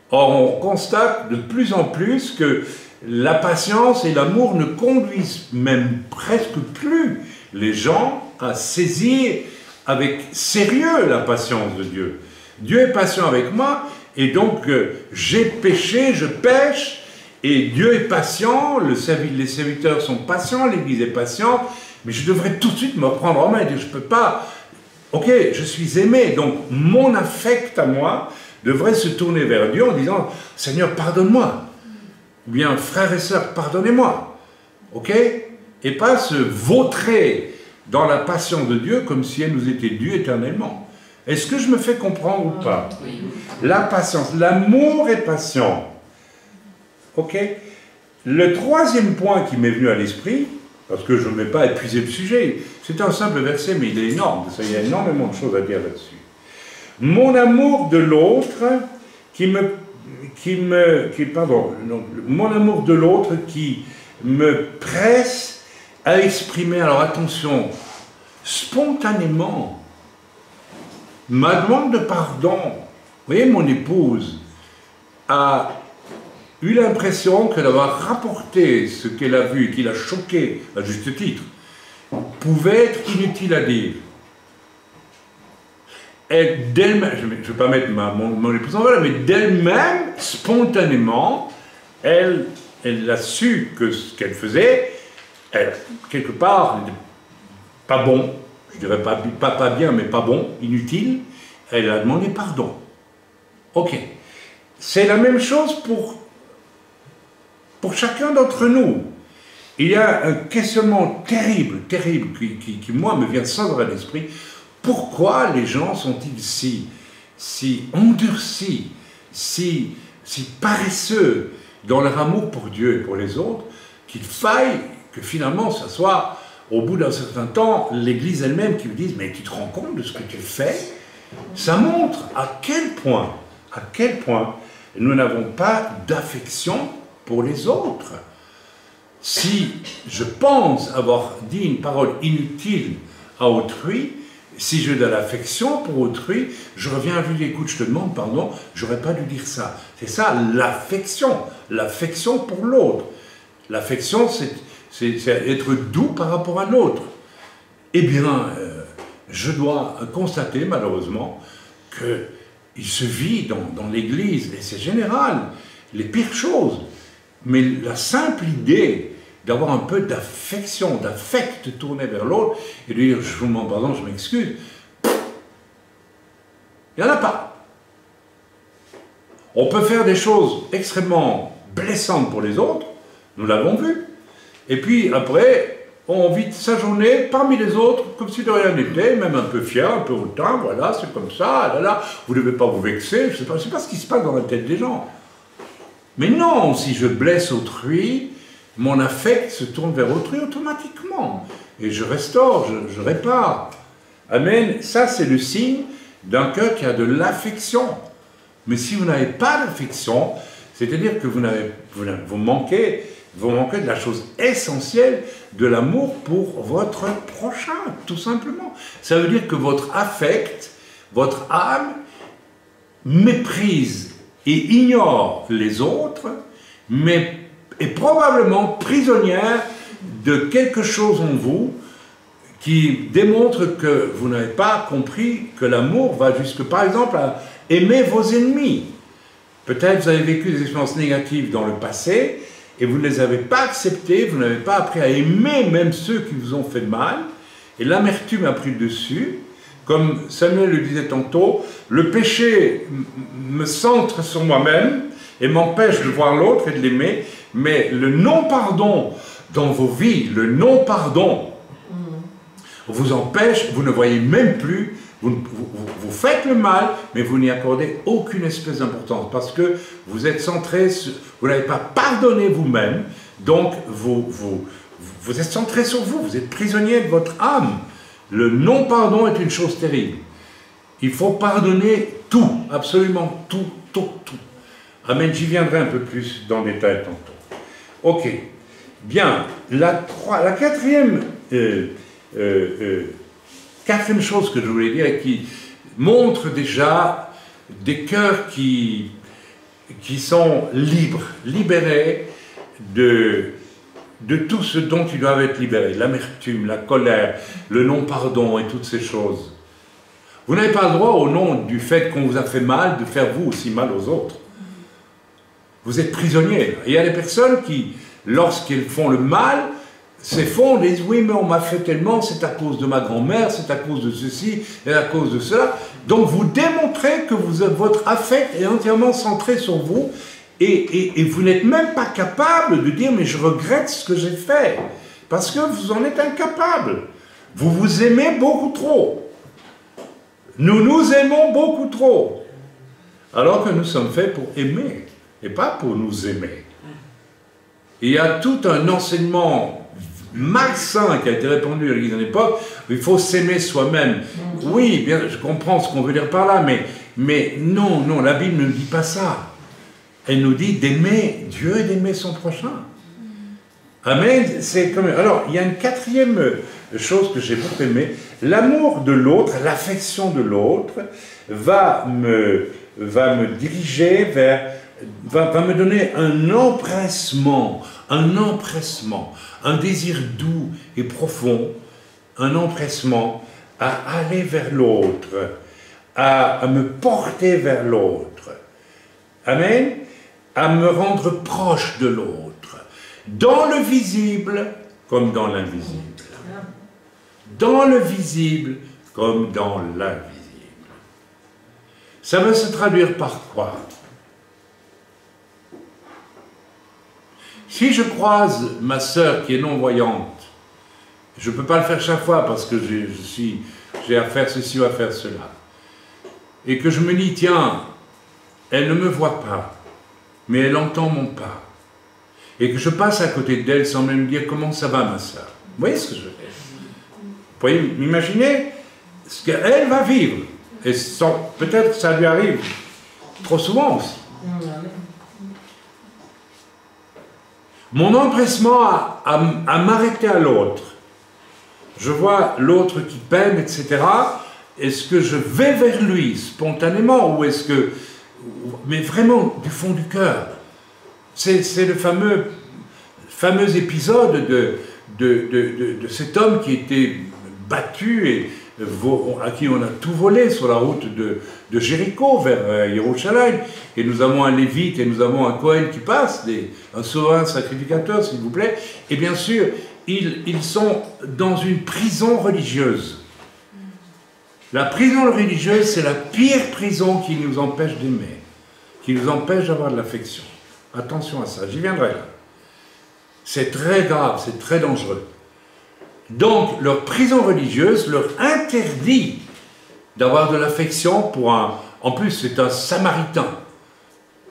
Or on constate de plus en plus que la patience et l'amour ne conduisent même presque plus les gens à saisir avec sérieux la patience de Dieu. Dieu est patient avec moi, et donc j'ai péché, je pêche, et Dieu est patient, les serviteurs sont patients, l'Église est patiente, mais je devrais tout de suite me reprendre en main et dire, je ne peux pas, ok, je suis aimé, donc mon affect à moi devrait se tourner vers Dieu en disant, Seigneur, pardonne-moi. Ou bien, frères et sœurs, pardonnez-moi, ok? Et pas se vautrer dans la patience de Dieu comme si elle nous était due éternellement. Est-ce que je me fais comprendre ou pas? Oui. La patience, l'amour est patient, ok? Le troisième point qui m'est venu à l'esprit, parce que je ne vais pas épuiser le sujet, c'est un simple verset, mais il est énorme, il y a énormément de choses à dire là-dessus. Mon amour de l'autre mon amour de l'autre qui me presse à exprimer, alors attention, spontanément, ma demande de pardon. Vous voyez, mon épouse a eu l'impression qu'elle avait rapporté ce qu'elle a vu et qui l'a choqué, à juste titre, pouvait être inutile à dire. d'elle-même, je ne vais pas mettre mon épouse en valeur, mais d'elle-même, spontanément, elle a su que ce qu'elle faisait, quelque part, pas bon, je dirais pas bien, mais pas bon, inutile, elle a demandé pardon. Ok. C'est la même chose pour chacun d'entre nous. Il y a un questionnement terrible, qui moi me vient sans arrêt d'esprit. Pourquoi les gens sont-ils si endurcis, si paresseux dans leur amour pour Dieu et pour les autres, qu'il faille que finalement ça soit, au bout d'un certain temps, l'Église elle-même qui me dise « mais tu te rends compte de ce que tu fais ?» Ça montre à quel point nous n'avons pas d'affection pour les autres. Si je pense avoir dit une parole inutile à autrui, si j'ai de l'affection pour autrui, je reviens à lui dire, écoute, je te demande pardon, j'aurais pas dû dire ça. C'est ça, l'affection pour l'autre. L'affection, c'est être doux par rapport à l'autre. Eh bien, je dois constater, malheureusement, qu'il se vit dans l'Église, et c'est général, les pires choses. Mais la simple idée d'avoir un peu d'affection, d'affect tourné vers l'autre, et de dire, je vous demande pardon, je m'excuse, il n'y en a pas. On peut faire des choses extrêmement blessantes pour les autres, nous l'avons vu, et puis après, on vit sa journée parmi les autres, comme si de rien n'était, même un peu fier, un peu hautain, voilà, c'est comme ça, là, vous ne devez pas vous vexer, je ne sais pas ce qui se passe dans la tête des gens. Mais non, si je blesse autrui, mon affect se tourne vers autrui automatiquement. Et je restaure, je répare. Amen. Ça, c'est le signe d'un cœur qui a de l'affection. Mais si vous n'avez pas d'affection, c'est-à-dire que vous manquez de la chose essentielle de l'amour pour votre prochain, tout simplement. Ça veut dire que votre affect, votre âme, méprise et ignore les autres, mais est probablement prisonnière de quelque chose en vous qui démontre que vous n'avez pas compris que l'amour va jusque, par exemple, à aimer vos ennemis. Peut-être vous avez vécu des expériences négatives dans le passé et vous ne les avez pas acceptées, vous n'avez pas appris à aimer même ceux qui vous ont fait mal, et l'amertume a pris le dessus. Comme Samuel le disait tantôt, le péché me centre sur moi-même et m'empêche de voir l'autre et de l'aimer, mais le non-pardon dans vos vies, le non-pardon vous empêche, vous ne voyez même plus, vous faites le mal, mais vous n'y accordez aucune espèce d'importance, parce que vous êtes centré, vous n'avez pas pardonné vous-même, donc vous êtes centré sur vous, vous êtes prisonnier de votre âme. Le non-pardon est une chose terrible. Il faut pardonner tout, absolument tout, tout, tout. Amen, j'y viendrai un peu plus dans le détail tantôt. Ok, bien, la quatrième chose que je voulais dire et qui montre déjà des cœurs qui sont libres, libérés de tout ce dont ils doivent être libérés, l'amertume, la colère, le non-pardon et toutes ces choses. Vous n'avez pas le droit, au nom du fait qu'on vous a fait mal, de faire vous aussi mal aux autres. Vous êtes prisonniers. Il y a des personnes qui, lorsqu'elles font le mal, s'effondrent et disent « oui, mais on m'a fait tellement, c'est à cause de ma grand-mère, c'est à cause de ceci, et à cause de cela ». Donc vous démontrez que votre affect est entièrement centré sur vous, et vous n'êtes même pas capable de dire « mais je regrette ce que j'ai fait », parce que vous en êtes incapable. Vous vous aimez beaucoup trop. Nous nous aimons beaucoup trop, alors que nous sommes faits pour aimer, et pas pour nous aimer. Il y a tout un enseignement malsain qui a été répandu à l'Église à l'époque, il faut s'aimer soi-même. Oui, bien, je comprends ce qu'on veut dire par là, mais non, la Bible ne dit pas ça. Elle nous dit d'aimer Dieu et d'aimer son prochain. Amen. C'est comme... Alors, il y a une quatrième chose que j'ai beaucoup aimée. L'amour de l'autre, l'affection de l'autre va me diriger vers... va me donner un empressement, un désir doux et profond, un empressement à aller vers l'autre, à me porter vers l'autre. Amen. À me rendre proche de l'autre, dans le visible comme dans l'invisible. Dans le visible comme dans l'invisible. Ça va se traduire par quoi? Si je croise ma sœur qui est non-voyante, je ne peux pas le faire chaque fois parce que j'ai à faire ceci ou à faire cela, et que je me dis, tiens, elle ne me voit pas, mais elle entend mon pas, et que je passe à côté d'elle sans même dire comment ça va ma sœur. Vous voyez ce que je veux dire? Vous pouvez m'imaginer ce qu'elle va vivre, et peut-être que ça lui arrive trop souvent aussi. Mon empressement à m'arrêter à l'autre. Je vois l'autre qui peine, etc. Est-ce que je vais vers lui spontanément ou est-ce que... Mais vraiment du fond du cœur. C'est le fameux épisode de cet homme qui était battu et à qui on a tout volé sur la route de Jéricho vers Yerushalayim. Et nous avons un Lévite et nous avons un Cohen qui passe, un souverain sacrificateur, s'il vous plaît. Et bien sûr, ils sont dans une prison religieuse. La prison religieuse, c'est la pire prison qui nous empêche d'aimer, qui nous empêche d'avoir de l'affection. Attention à ça, j'y viendrai là. C'est très grave, c'est très dangereux. Donc, leur prison religieuse leur interdit d'avoir de l'affection pour un... En plus, c'est un Samaritain.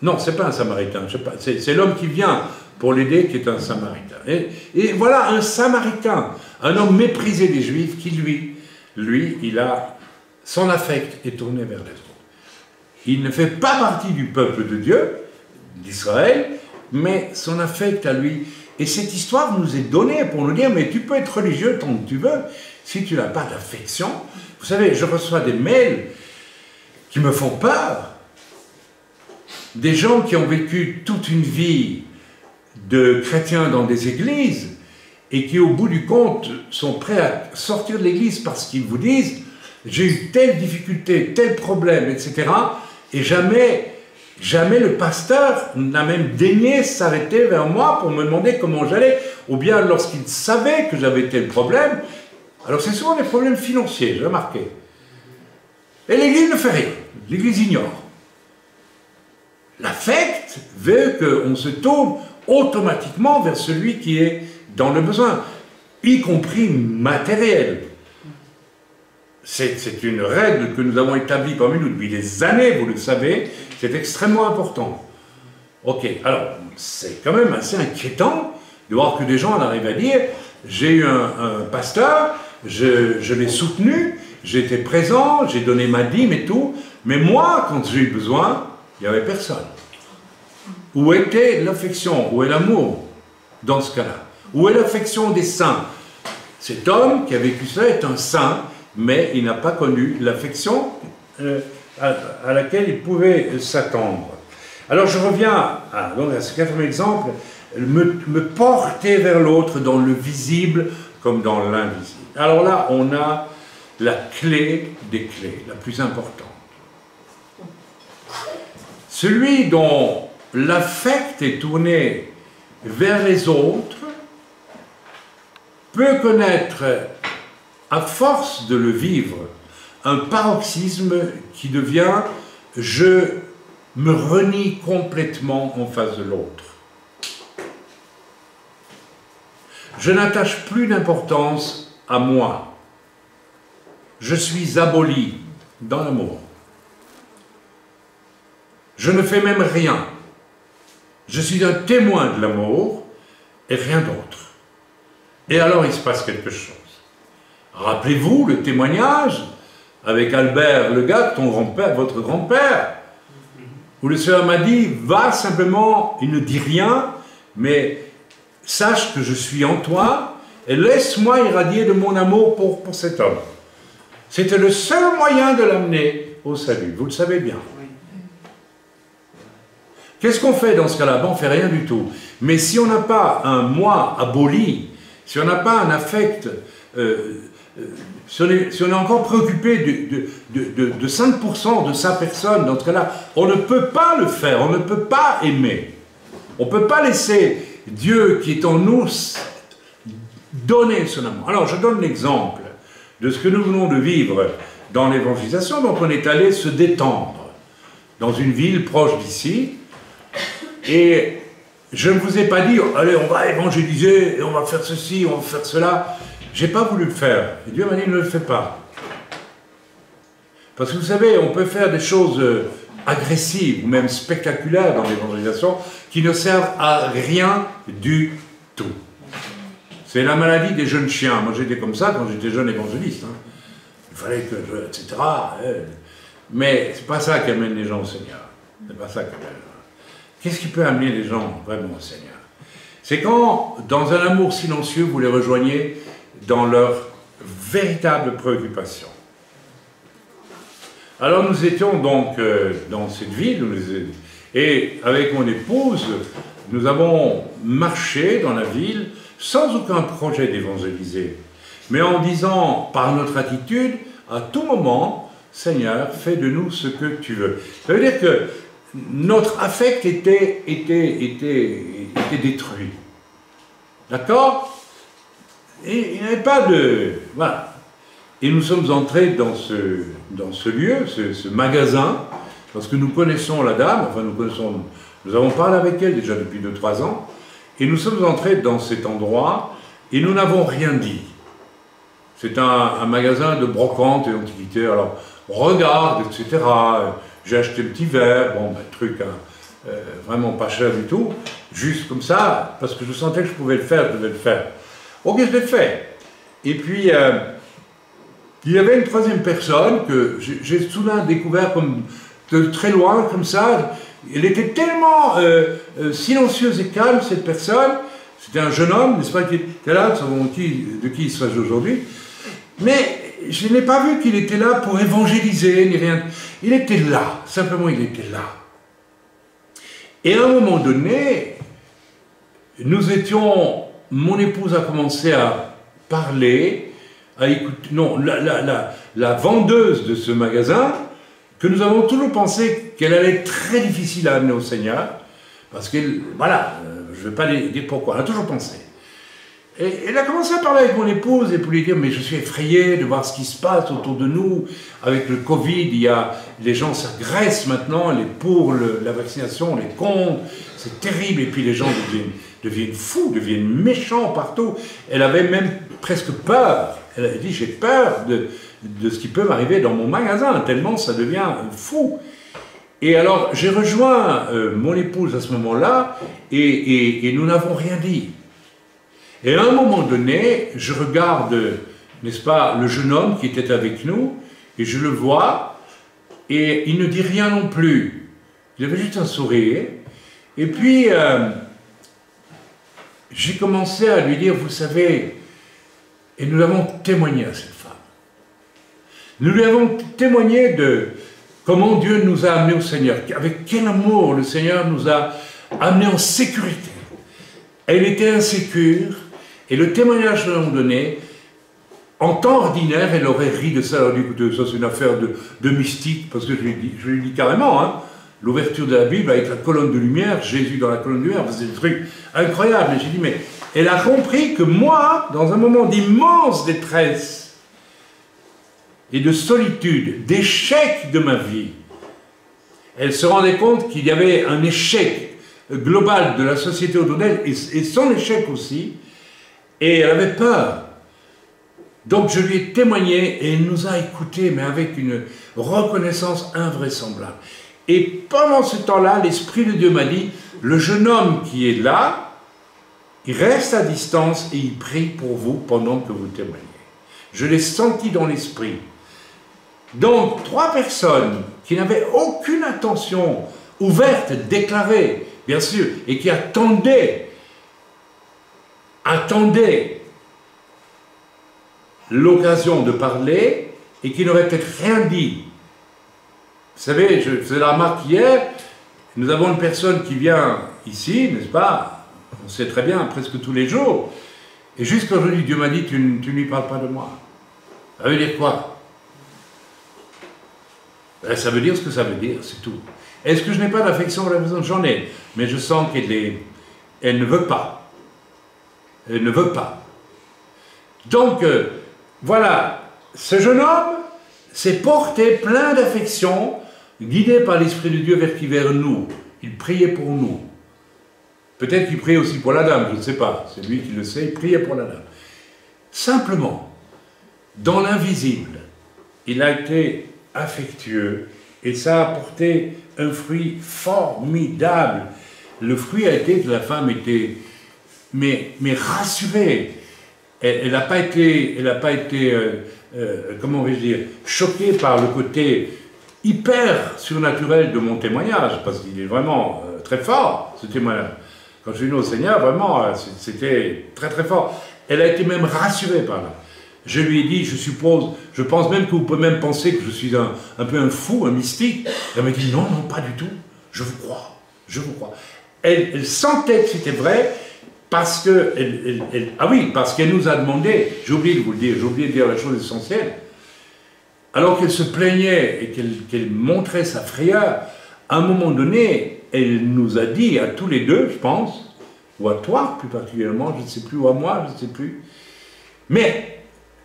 Non, c'est pas un Samaritain, c'est l'homme qui vient pour l'aider qui est un Samaritain. Et voilà un Samaritain, un homme méprisé des Juifs qui, lui, il a son affect est tourné vers les autres. Il ne fait pas partie du peuple de Dieu, d'Israël, mais son affect à lui. Et cette histoire nous est donnée pour nous dire, mais tu peux être religieux tant que tu veux, si tu n'as pas d'affection. Vous savez, je reçois des mails qui me font peur. Des gens qui ont vécu toute une vie de chrétiens dans des églises et qui, au bout du compte, sont prêts à sortir de l'église parce qu'ils vous disent « j'ai eu telle difficulté, tel problème, etc. » et jamais le pasteur n'a même daigné s'arrêter vers moi pour me demander comment j'allais, ou bien lorsqu'il savait que j'avais tel problème. Alors c'est souvent des problèmes financiers, j'ai remarqué. Et l'église ne fait rien, l'église ignore. L'affect veut qu'on se tourne automatiquement vers celui qui est dans le besoin, y compris matériel. C'est une règle que nous avons établie parmi nous depuis des années, vous le savez, c'est extrêmement important. Ok, alors, c'est quand même assez inquiétant de voir que des gens en arrivent à dire « j'ai eu un pasteur, je l'ai soutenu, j'étais présent, j'ai donné ma dîme et tout, mais moi, quand j'ai eu besoin, il n'y avait personne. » Où était l'affection? Où est l'amour dans ce cas-là? Où est l'affection des saints? Cet homme qui a vécu ça est un saint, mais il n'a pas connu l'affection à laquelle il pouvait s'attendre. Alors je reviens à ce quatrième exemple, me porter vers l'autre dans le visible comme dans l'invisible. Alors là, on a la clé des clés, la plus importante. Celui dont l'affect est tourné vers les autres peut connaître, à force de le vivre, un paroxysme qui devient « je me renie complètement en face de l'autre ». Je n'attache plus d'importance à moi. Je suis aboli dans l'amour. Je ne fais même rien. Je suis un témoin de l'amour et rien d'autre. Et alors il se passe quelque chose. Rappelez-vous le témoignage avec Albert le gars, votre grand-père, où le Seigneur m'a dit, va simplement, il ne dit rien, mais sache que je suis en toi et laisse-moi irradier de mon amour pour cet homme. C'était le seul moyen de l'amener au salut, vous le savez bien. Qu'est-ce qu'on fait dans ce cas-là? On ne fait rien du tout. Mais si on n'a pas un moi aboli, si on n'a pas un affect, si on est encore préoccupé de 5% de sa personne, dans ce cas-là, on ne peut pas le faire, on ne peut pas aimer. On ne peut pas laisser Dieu qui est en nous donner son amour. Alors je donne l'exemple de ce que nous venons de vivre dans l'évangélisation, dont on est allé se détendre dans une ville proche d'ici. Et je ne vous ai pas dit, allez, on va évangéliser, et on va faire ceci, on va faire cela. Je n'ai pas voulu le faire. Et Dieu m'a dit, ne le fais pas. Parce que vous savez, on peut faire des choses agressives ou même spectaculaires dans l'évangélisation qui ne servent à rien du tout. C'est la maladie des jeunes chiens. Moi, j'étais comme ça quand j'étais jeune évangéliste. Hein. Il fallait que je... etc. Mais c'est pas ça qui amène les gens au Seigneur. C'est pas ça qui amène. Qu'est-ce qui peut amener les gens vraiment au Seigneur? C'est quand, dans un amour silencieux, vous les rejoignez dans leur véritable préoccupation. Alors nous étions donc dans cette ville, et avec mon épouse, nous avons marché dans la ville sans aucun projet d'évangéliser, mais en disant par notre attitude, à tout moment, Seigneur, fais de nous ce que tu veux. Ça veut dire que notre affect était détruit. D'accord? Et il n'y avait pas de... Voilà. Et nous sommes entrés dans ce lieu, ce magasin, parce que nous connaissons la dame, enfin nous avons parlé avec elle déjà depuis 2-3 ans, et nous sommes entrés dans cet endroit, et nous n'avons rien dit. C'est un magasin de brocante et d'antiquités, alors regarde, etc. J'ai acheté le petit verre, bon, ben, truc, hein, vraiment pas cher du tout, juste comme ça, parce que je sentais que je pouvais le faire, je devais le faire. Ok, je l'ai fait. Et puis, il y avait une troisième personne que j'ai soudain découvert comme de très loin, comme ça. Elle était tellement silencieuse et calme, cette personne. C'était un jeune homme, n'est-ce pas, qui était là, nous savons de qui il s'agit aujourd'hui. Mais je n'ai pas vu qu'il était là pour évangéliser, ni rien. Il était là, simplement il était là. Et à un moment donné, mon épouse a commencé à parler, à écouter, non, la vendeuse de ce magasin, que nous avons toujours pensé qu'elle allait être très difficile à amener au Seigneur, parce qu'elle, voilà, je ne vais pas dire pourquoi, on a toujours pensé. Et elle a commencé à parler avec mon épouse et pour lui dire, mais je suis effrayé de voir ce qui se passe autour de nous. Avec le Covid, les gens s'agressent maintenant, les pour la vaccination, les contre, c'est terrible. Et puis les gens deviennent fous, deviennent méchants partout. Elle avait même presque peur. Elle a dit, j'ai peur de ce qui peut m'arriver dans mon magasin, tellement ça devient fou. Et alors, j'ai rejoint mon épouse à ce moment-là et nous n'avons rien dit. Et à un moment donné, je regarde, n'est-ce pas, le jeune homme qui était avec nous, et je le vois, et il ne dit rien non plus. Il avait juste un sourire. Et puis, j'ai commencé à lui dire, vous savez, et nous avons témoigné à cette femme. Nous lui avons témoigné de comment Dieu nous a amenés au Seigneur, avec quel amour le Seigneur nous a amenés en sécurité. Elle était insécure, et le témoignage que nous avons donné, en temps ordinaire, elle aurait ri de ça, elle aurait dit, écoutez, ça c'est une affaire de mystique, parce que je lui dis carrément, hein, l'ouverture de la Bible avec la colonne de lumière, Jésus dans la colonne de lumière, c'est des trucs incroyables. Et j'ai dit, mais elle a compris que moi, dans un moment d'immense détresse et de solitude, d'échec de ma vie, elle se rendait compte qu'il y avait un échec global de la société autour d'elle, et son échec aussi, et elle avait peur. Donc je lui ai témoigné, et elle nous a écoutés, mais avec une reconnaissance invraisemblable. Et pendant ce temps-là, l'Esprit de Dieu m'a dit, le jeune homme qui est là, il reste à distance et il prie pour vous pendant que vous témoignez. Je l'ai senti dans l'esprit. Donc, 3 personnes qui n'avaient aucune intention ouverte, déclarée, bien sûr, et qui attendaient l'occasion de parler et qui n'auraient peut-être rien dit. Vous savez, je faisais la remarque hier, nous avons une personne qui vient ici, n'est-ce pas? On sait très bien, presque tous les jours. Et juste aujourd'hui, Dieu m'a dit, tu ne lui parles pas de moi. Ça veut dire quoi? Ben, ça veut dire ce que ça veut dire, c'est tout. Est-ce que je n'ai pas d'affection pour la personne? J'en ai. Mais je sens elle ne veut pas. Elle ne veut pas. Donc, voilà, ce jeune homme s'est porté plein d'affection, guidé par l'Esprit de Dieu vers nous. Il priait pour nous. Peut-être qu'il priait aussi pour la dame, je ne sais pas. C'est lui qui le sait, il priait pour la dame. Simplement, dans l'invisible, il a été affectueux et ça a apporté un fruit formidable. Le fruit a été que la femme était mais rassurée. Elle n'a pas été, comment vais-je dire, choquée par le côté hyper surnaturel de mon témoignage, parce qu'il est vraiment très fort, ce témoignage. Quand je suis venu au Seigneur, vraiment, c'était très très fort. Elle a été même rassurée par là. Je lui ai dit, je pense même que vous pouvez même penser que je suis un peu un fou, un mystique. Elle m'a dit, non, non, pas du tout, je vous crois, je vous crois. Elle sentait que c'était vrai, parce que, parce qu'elle nous a demandé, j'ai oublié de vous le dire, j'ai oublié de dire la chose essentielle, alors qu'elle se plaignait et qu'elle montrait sa frayeur, à un moment donné, elle nous a dit à tous les deux, je pense, ou à toi plus particulièrement, je ne sais plus, ou à moi, je ne sais plus, mais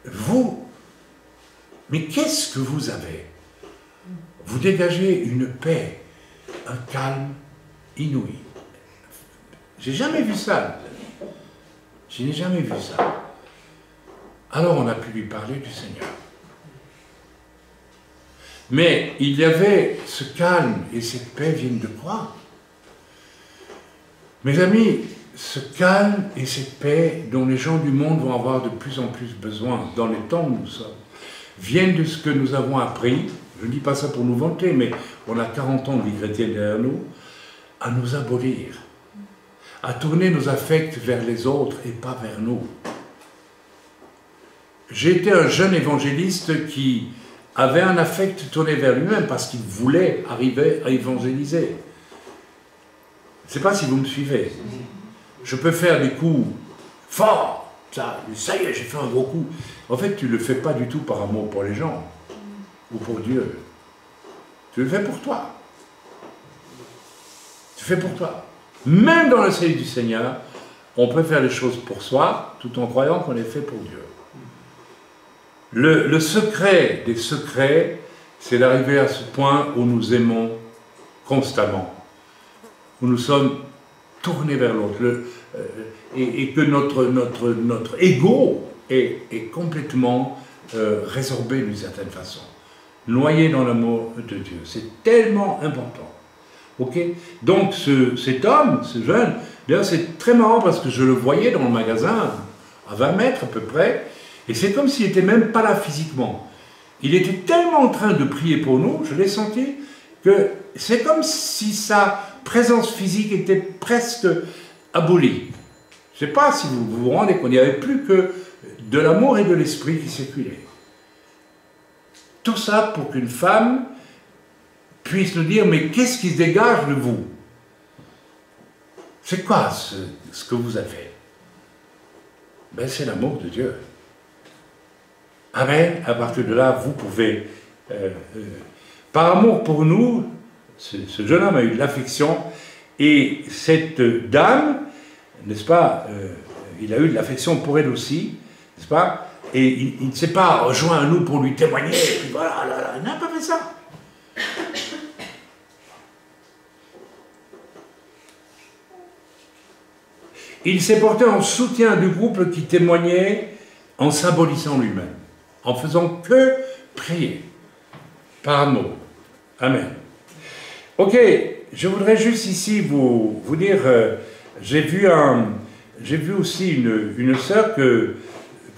vous, mais qu'est-ce que vous avez? Vous dégagez une paix, un calme inouï. J'ai jamais vu ça. Je n'ai jamais vu ça. Alors on a pu lui parler du Seigneur. Mais il y avait ce calme et cette paix viennent de quoi? Mes amis, ce calme et cette paix dont les gens du monde vont avoir de plus en plus besoin dans les temps où nous sommes, viennent de ce que nous avons appris, je ne dis pas ça pour nous vanter, mais on a 40 ans de vie chrétienne derrière nous, à nous abolir, à tourner nos affects vers les autres et pas vers nous. J'ai été un jeune évangéliste qui avait un affect tourné vers lui-même parce qu'il voulait arriver à évangéliser. Je ne sais pas si vous me suivez. Je peux faire des coups forts, ça y est, j'ai fait un gros coup. En fait, tu ne le fais pas du tout par amour pour les gens ou pour Dieu. Tu le fais pour toi. Tu fais pour toi. Même dans le salut du Seigneur, on peut faire les choses pour soi, tout en croyant qu'on les fait pour Dieu. Le secret des secrets, c'est d'arriver à ce point où nous aimons constamment, où nous sommes tournés vers l'autre, et que notre ego est complètement résorbé d'une certaine façon, noyé dans l'amour de Dieu. C'est tellement important. Ok? Donc cet homme, ce jeune, d'ailleurs c'est très marrant parce que je le voyais dans le magasin, à 20 mètres à peu près, et c'est comme s'il n'était même pas là physiquement. Il était tellement en train de prier pour nous, je l'ai senti, que c'est comme si sa présence physique était presque abolie. Je ne sais pas si vous vous rendez compte, il n'y avait plus que de l'amour et de l'esprit qui circulaient. Tout ça pour qu'une femme puisse nous dire, mais qu'est-ce qui se dégage de vous? C'est quoi ce que vous avez? Ben, c'est l'amour de Dieu. Amen. À partir de là, vous pouvez, par amour pour nous, ce jeune homme a eu de l'affection, et cette dame, n'est-ce pas, il a eu de l'affection pour elle aussi, n'est-ce pas, et il ne s'est pas rejoint à nous pour lui témoigner, et puis voilà, il n'a pas fait ça. Il s'est porté en soutien du groupe qui témoignait en symbolisant lui-même, en faisant que prier, par amour. Amen. Ok, je voudrais juste ici vous dire, j'ai vu aussi une sœur que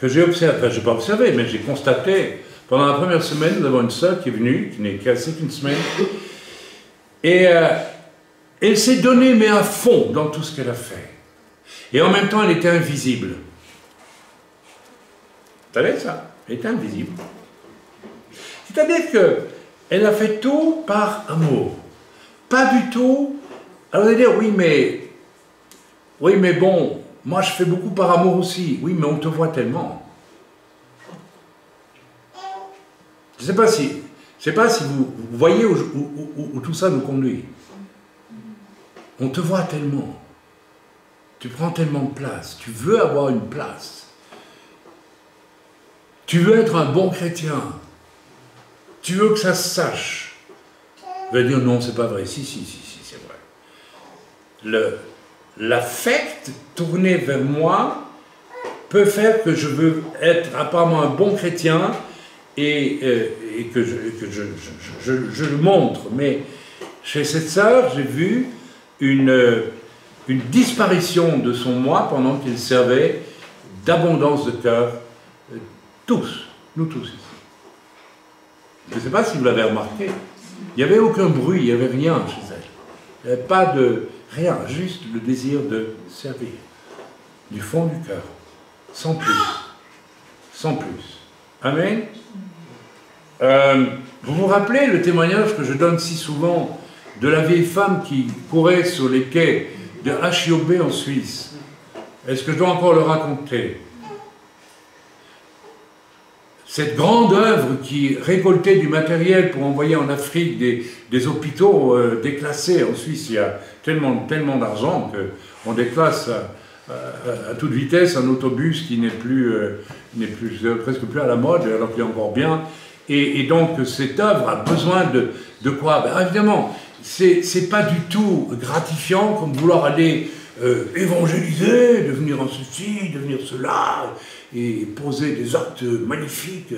j'ai observée, enfin je n'ai pas observé, mais j'ai constaté, pendant la première semaine, nous avons une sœur qui est venue, qui n'est qu'assez qu'une semaine, et elle s'est donnée, mais à fond, dans tout ce qu'elle a fait. Et en même temps, elle était invisible. Vous savez ça? Elle était invisible. C'est-à-dire qu'elle a fait tout par amour. Pas du tout. Alors vous allez dire, oui, mais bon, moi je fais beaucoup par amour aussi. Oui, mais on te voit tellement. Je ne sais pas si vous voyez où tout ça nous conduit. On te voit tellement. Tu prends tellement de place. Tu veux avoir une place. Tu veux être un bon chrétien. Tu veux que ça se sache. Vous allez dire, non, c'est pas vrai. Si, c'est vrai. L'affect tourné vers moi peut faire que je veux être apparemment un bon chrétien et que je le montre. Mais chez cette sœur, j'ai vu une disparition de son moi pendant qu'il servait d'abondance de cœur. Tous, nous tous ici. Je ne sais pas si vous l'avez remarqué. Il n'y avait aucun bruit, il n'y avait rien chez elle. Il n'y avait pas de rien, juste le désir de servir. Du fond du cœur. Sans plus. Sans plus. Amen. Vous vous rappelez le témoignage que je donne si souvent de la vieille femme qui courait sur les quais de HIOB en Suisse? Est-ce que je dois encore le raconter? Cette grande œuvre qui récoltait du matériel pour envoyer en Afrique des hôpitaux déclassés. En Suisse, il y a tellement d'argent qu'on déclasse à toute vitesse un autobus qui n'est presque plus à la mode, alors qu'il est encore bien. Et donc, cette œuvre a besoin de quoi? Ben, évidemment, c'est pas du tout gratifiant comme vouloir aller évangéliser, devenir un ceci, devenir cela, et poser des actes magnifiques,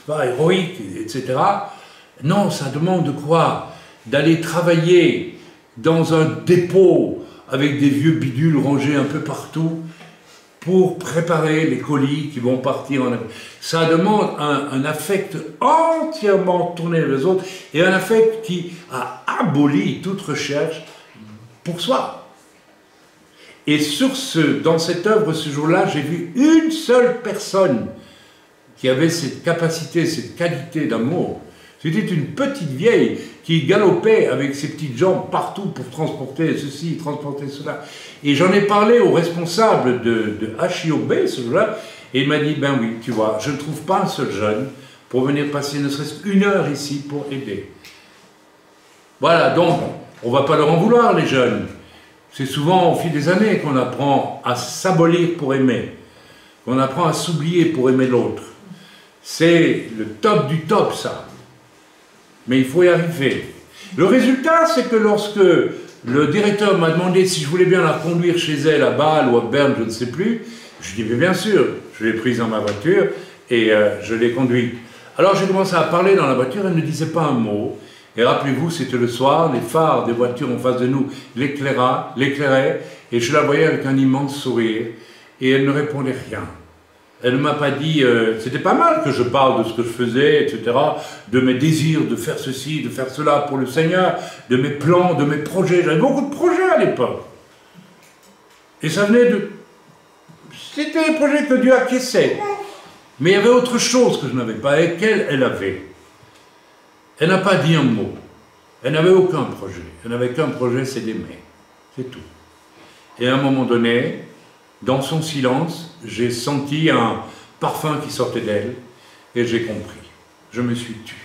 héroïques, etc. Non, ça demande de quoi? D'aller travailler dans un dépôt avec des vieux bidules rangés un peu partout, pour préparer les colis qui vont partir en Afrique. Ça demande un affect entièrement tourné vers les autres, et un affect qui a aboli toute recherche pour soi. Et dans cette œuvre, ce jour-là, j'ai vu une seule personne qui avait cette capacité, cette qualité d'amour. C'était une petite vieille qui galopait avec ses petites jambes partout pour transporter ceci, transporter cela. Et j'en ai parlé au responsable de HIOB, ce jour-là, et il m'a dit, ben oui, tu vois, je ne trouve pas un seul jeune pour venir passer ne serait-ce qu'une heure ici pour aider. Voilà, donc, on ne va pas leur en vouloir, les jeunes. C'est souvent au fil des années qu'on apprend à s'abolir pour aimer, qu'on apprend à s'oublier pour aimer l'autre. C'est le top du top, ça. Mais il faut y arriver. Le résultat, c'est que lorsque le directeur m'a demandé si je voulais bien la conduire chez elle à Bâle ou à Berne, je ne sais plus, je dis bien sûr, je l'ai prise dans ma voiture et je l'ai conduite. Alors j'ai commencé à parler dans la voiture, elle ne disait pas un mot. Et rappelez-vous, c'était le soir, les phares des voitures en face de nous l'éclairaient, et je la voyais avec un immense sourire, et elle ne répondait rien. Elle ne m'a pas dit, c'était pas mal que je parle de ce que je faisais, etc., de mes désirs, de faire ceci, de faire cela pour le Seigneur, de mes plans, de mes projets. J'avais beaucoup de projets à l'époque. Et ça venait de... C'était les projets que Dieu acquiesçait. Mais il y avait autre chose que je n'avais pas, et qu'elle avait. Elle n'a pas dit un mot. Elle n'avait aucun projet. Elle n'avait qu'un projet, c'est d'aimer. C'est tout. Et à un moment donné, dans son silence, j'ai senti un parfum qui sortait d'elle, et j'ai compris. Je me suis tu.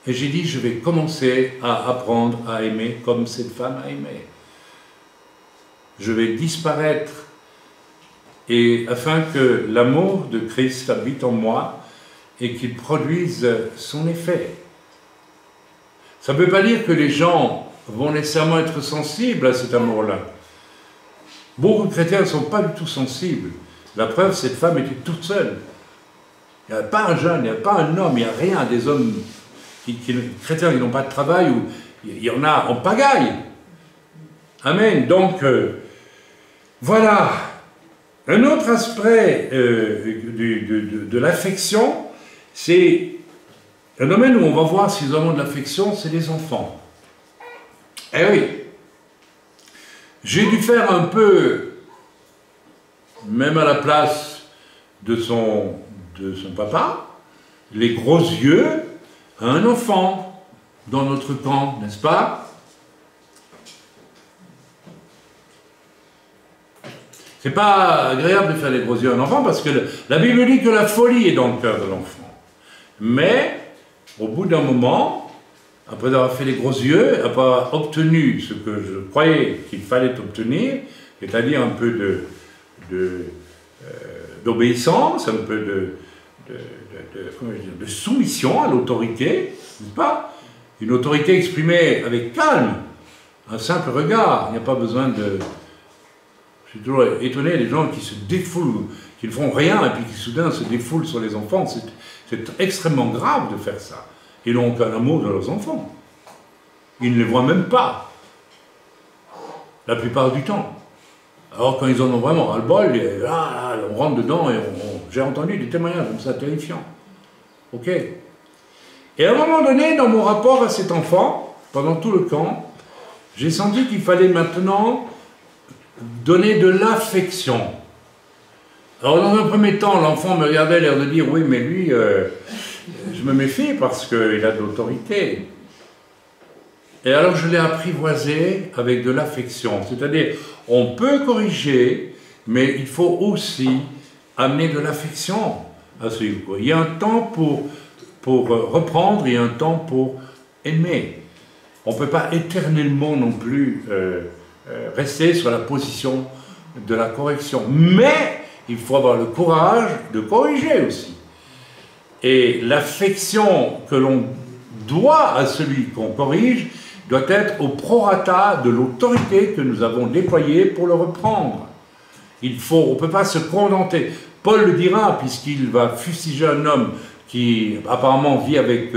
Et j'ai dit, je vais commencer à apprendre à aimer comme cette femme a aimé. Je vais disparaître, et afin que l'amour de Christ habite en moi, et qu'il produise son effet. Ça ne veut pas dire que les gens vont nécessairement être sensibles à cet amour-là. Beaucoup de chrétiens ne sont pas du tout sensibles. La preuve, cette femme était toute seule. Il n'y a pas un jeune, il n'y a pas un homme, il n'y a rien. Des hommes chrétiens qui n'ont pas de travail, ou il y en a en pagaille. Amen. Donc, voilà. Un autre aspect de l'affection, c'est un domaine où on va voir si nous avons de l'affection, c'est les enfants. Eh oui. J'ai dû faire un peu, même à la place de son papa, les gros yeux à un enfant dans notre camp, n'est-ce pas? C'est pas agréable de faire les gros yeux à un enfant parce que la Bible dit que la folie est dans le cœur de l'enfant. Mais, au bout d'un moment, après avoir fait les gros yeux, après avoir obtenu ce que je croyais qu'il fallait obtenir, c'est-à-dire un peu d'obéissance, un peu de soumission à l'autorité, n'est-ce pas? Une autorité exprimée avec calme, un simple regard, il n'y a pas besoin de... Je suis toujours étonné des gens qui se défoulent, qui ne font rien et puis qui soudain se défoulent sur les enfants. C'est extrêmement grave de faire ça. Ils n'ont aucun amour de leurs enfants. Ils ne les voient même pas. La plupart du temps. Alors quand ils en ont vraiment ras-le-bol, on rentre dedans et j'ai entendu des témoignages comme ça terrifiants. Ok. Et à un moment donné, dans mon rapport à cet enfant, pendant tout le camp, j'ai senti qu'il fallait maintenant donner de l'affection. Alors dans un premier temps, l'enfant me regardait l'air de dire « Oui, mais lui, je me méfie parce qu'il a de l'autorité. » Et alors je l'ai apprivoisé avec de l'affection. C'est-à-dire, on peut corriger, mais il faut aussi amener de l'affection à celui. Il y a un temps pour reprendre, il y a un temps pour aimer. On ne peut pas éternellement non plus rester sur la position de la correction. Mais il faut avoir le courage de corriger aussi. Et l'affection que l'on doit à celui qu'on corrige doit être au prorata de l'autorité que nous avons déployée pour le reprendre. On ne peut pas se contenter. Paul le dira, puisqu'il va fustiger un homme qui apparemment vit avec